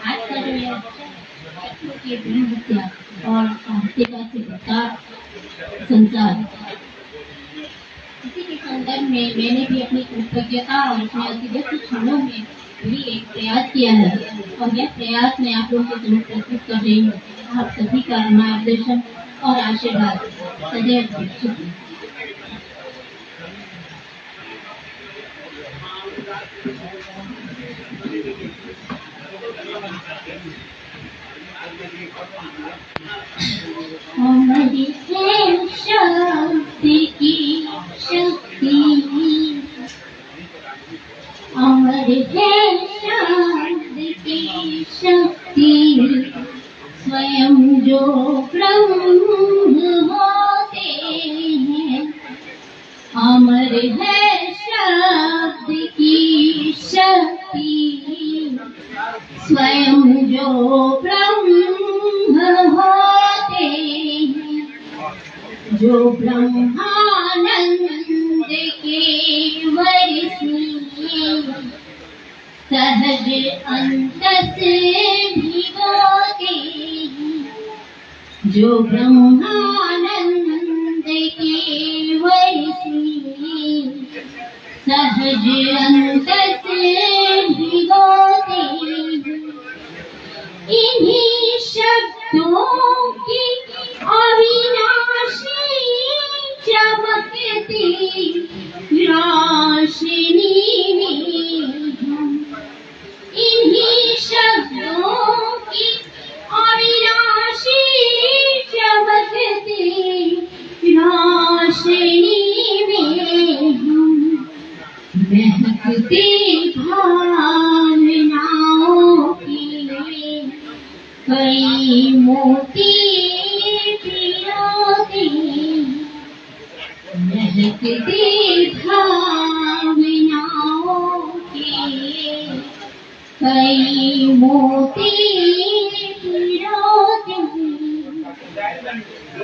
आज का जो यह के हत्या और साहित्यिका से प्रताप संसार, इसी के संदर्भ में मैंने भी अपनी कृतज्ञता और अपने अतिव्यक्त क्षणों में भी एक प्रयास किया है और यह प्रयास मैं आप लोगों के समक्ष प्रस्तुत कर रही हूँ। आप सभी का मार्गदर्शन और आशीर्वाद सदैव अपेक्षित है। हमारी है शक्ति की शक्ति, हमारी है शक्ति की शक्ति, स्वयं जो ब्रह्म होते हैं। अमर है शक्ति की शक्ति, स्वयं जो ब्रह्म होते हैं। जो ब्रह्मानंद के वर्षी, सहज अंतस भिगोते हैं। जो ब्रह्मानंद के वर्षी, सहज अंतस भिगोते हैं। इन्हीं शब्दों की अविनाशी चमकती रोशनी में हम, इन्हीं शब्दों की अविनाशी चमकती रोशनी में हम, महकती भावनाओं की कई मोती पिरोती, महकती भावनाओं के कई मोती पिरोते हैं,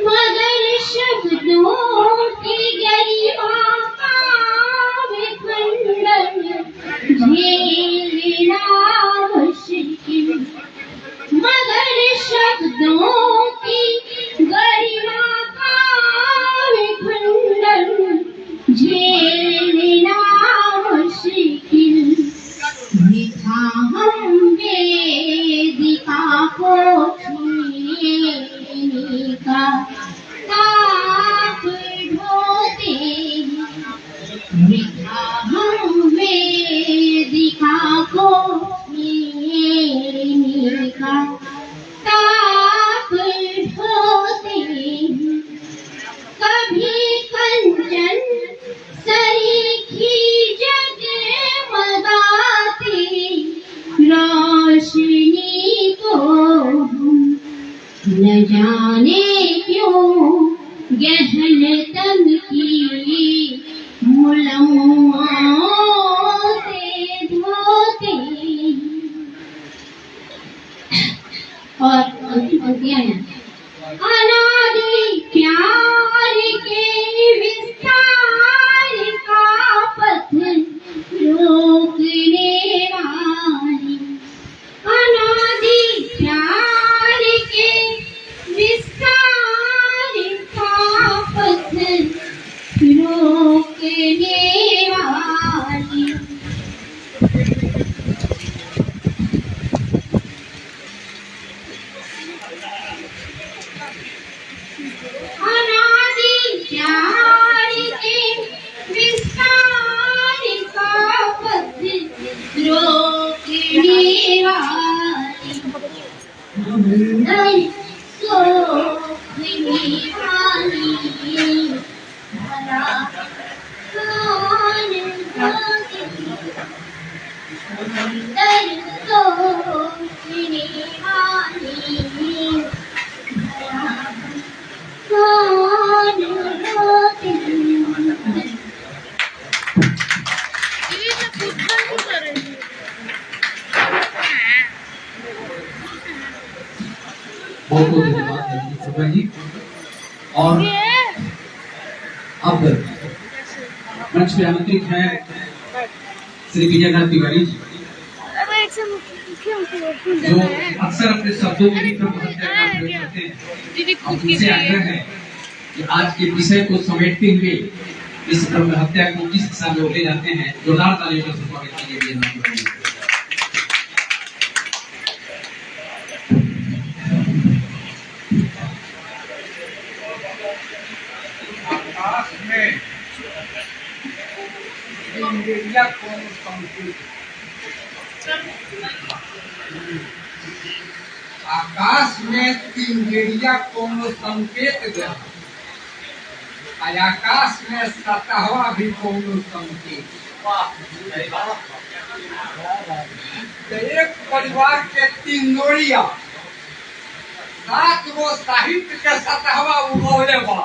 मगर शब्दों की गरिमा का विखंडन झेलना मुश्किल, मगर शब्दों की गरिमा का विखंडन झेलना मुश्किल। वृथा हम वेदिका को छूने का ताप ढोते हैं, वृथा हम वेदिका को छूने का ताप ढोते हैं। कभी कंचन सरीखी जगमगाती रोशनी को हम न जाने क्यों गहनतम की मुलम्माओं से धोते हैं। और अंतिम पंक्तियां हैं। अनादि प्यार के विस्तार का पथ रोकने वाली, अनादि प्यार के विस्तार का पथ रोकने वाली। अनादि प्यार के विस्तार का पथ रोकने वाली, अंदर सोखने वाली भला कौन होगी, अंदर सोखने वाली भला कौन होगी। बहुत बहुत धन्यवाद शोभा जी। और अब मंच पे आमंत्रित हैं श्री विजयनाथ तिवारी जी, जो अक्सर अपने शब्दों में भी ब्रह्म हत्या का प्रयोग करते हैं। अब उनसे आग्रह है कि आज के विषय को समेटते हुए इस ब्रह्म हत्या को किस दिशा में ले जाते हैं। जोरदार तालियों से स्वागत कीजिए विजयनाथ तिवारी जी। आकाश में इंद्रिया कौन संकेत, आकाश में इंद्रिया कौन संकेत दे, आकाश में सतहवा भी कौन संकेत। एक परिवार के 3 नोरिया 7 गो साहित्य के सतहवा उगोले बा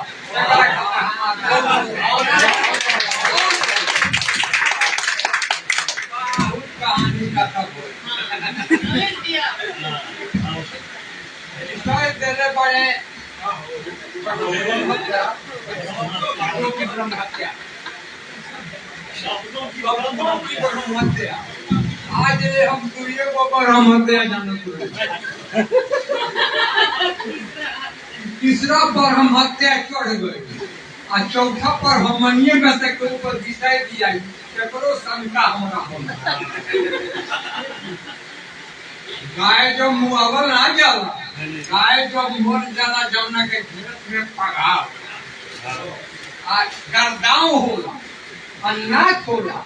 कहानी का देने बड़े ब्रह्म हत्या आज हम सूर्य को ब्रह्म हत्या जानते, तीसरा पर हम हत्या चढ़ गए, और चौथा पर हमनिए में से कोई ऊपर विषय दिया करो शंका हमारा होना। गाय जब मुआवल ना जाला, गाय जब मर जाला जमुना के खेत में पगाव गर्दाव होला अन्नाथ होला,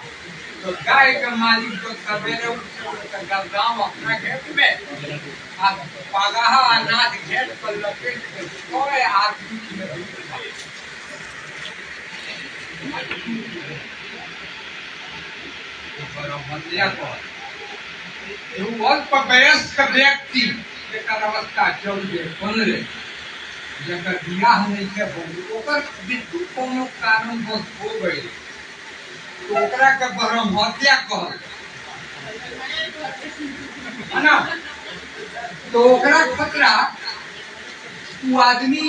तो गाय के मालिक जो सवेरे उठे गर्दाव अपना खेत में पगाहा अनाज घेट पर लपेट के सोए आदमी में अल्प वयस्क व्यक्ति अवस्था चल बनले जगह बियाह नहीं के बोली ओकर बिल्कुल कोनो कारण बस हो गई तो ओकरा के ब्रह्म हत्या कहल है ना। तो ओकरा खतरा वो आदमी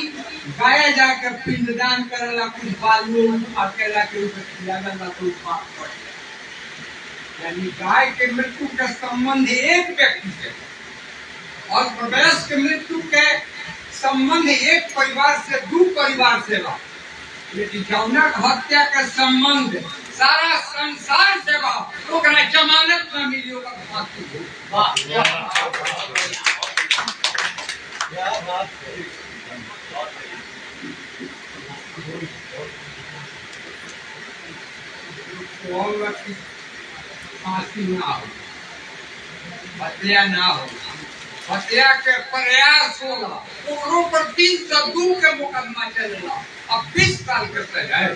गाया जाके पिंडदान करेला कुछ बालू अकेला के ऊपर खिलावेला तो पाप पड़े। यानी गाय के मृत्यु का संबंध एक व्यक्ति से और प्रवेश के मृत्यु के संबंध एक परिवार से दो परिवार से बा। लेकिन जौना हत्या के संबंध सारा संसार से बा ओकरा जमानत न मिली ओकर फांसी हो। फांसी ना हो हत्या ना हो हत्या के प्रयास होगा ओकरों पर 302 के मुकदमा चलेगा अब 20 साल के सजा है।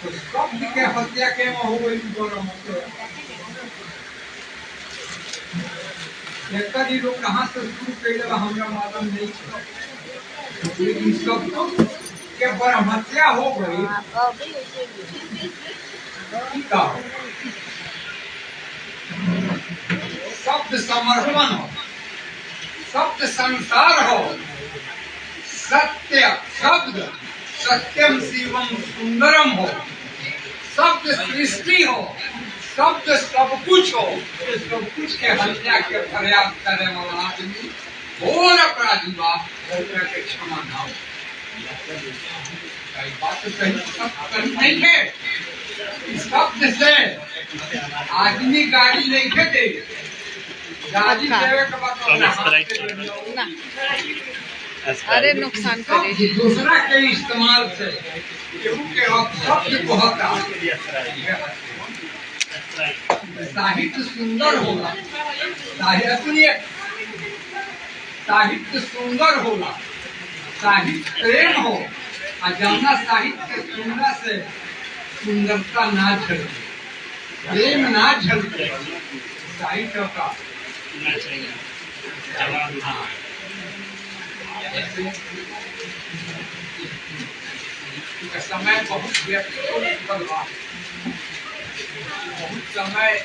तो सब के हत्या के हो गई ही लोग कहाँ से शुरू कैले हमरा मालूम नहीं लेकिन सब के ब्रह्म हत्या हो गई शब्द समर्पण हो शब्द संसार हो सत्य शब्द सत्यम शिवम सुंदरम हो शब्द सृष्टि हो शब्द सब कुछ हो सब कुछ के हत्या के प्रयास करे वाला आदमी घोर अपराधी बा के क्षमा ना हो। बात तो सही नहीं है। शब्द से आदमी गाड़ी नहीं दे गाड़ी देवे के बाद अरे नुकसान करे दूसरा के इस्तेमाल से केहू के शब्द को हटा साहित्य सुंदर होगा साहित्य सुंदर होगा साहित्य प्रेम हो और जमुना साहित्य सुंदर से सुंदरता ना झलके प्रेम ना झलके साहित्य का समय बहुत व्यस्त बहुत समय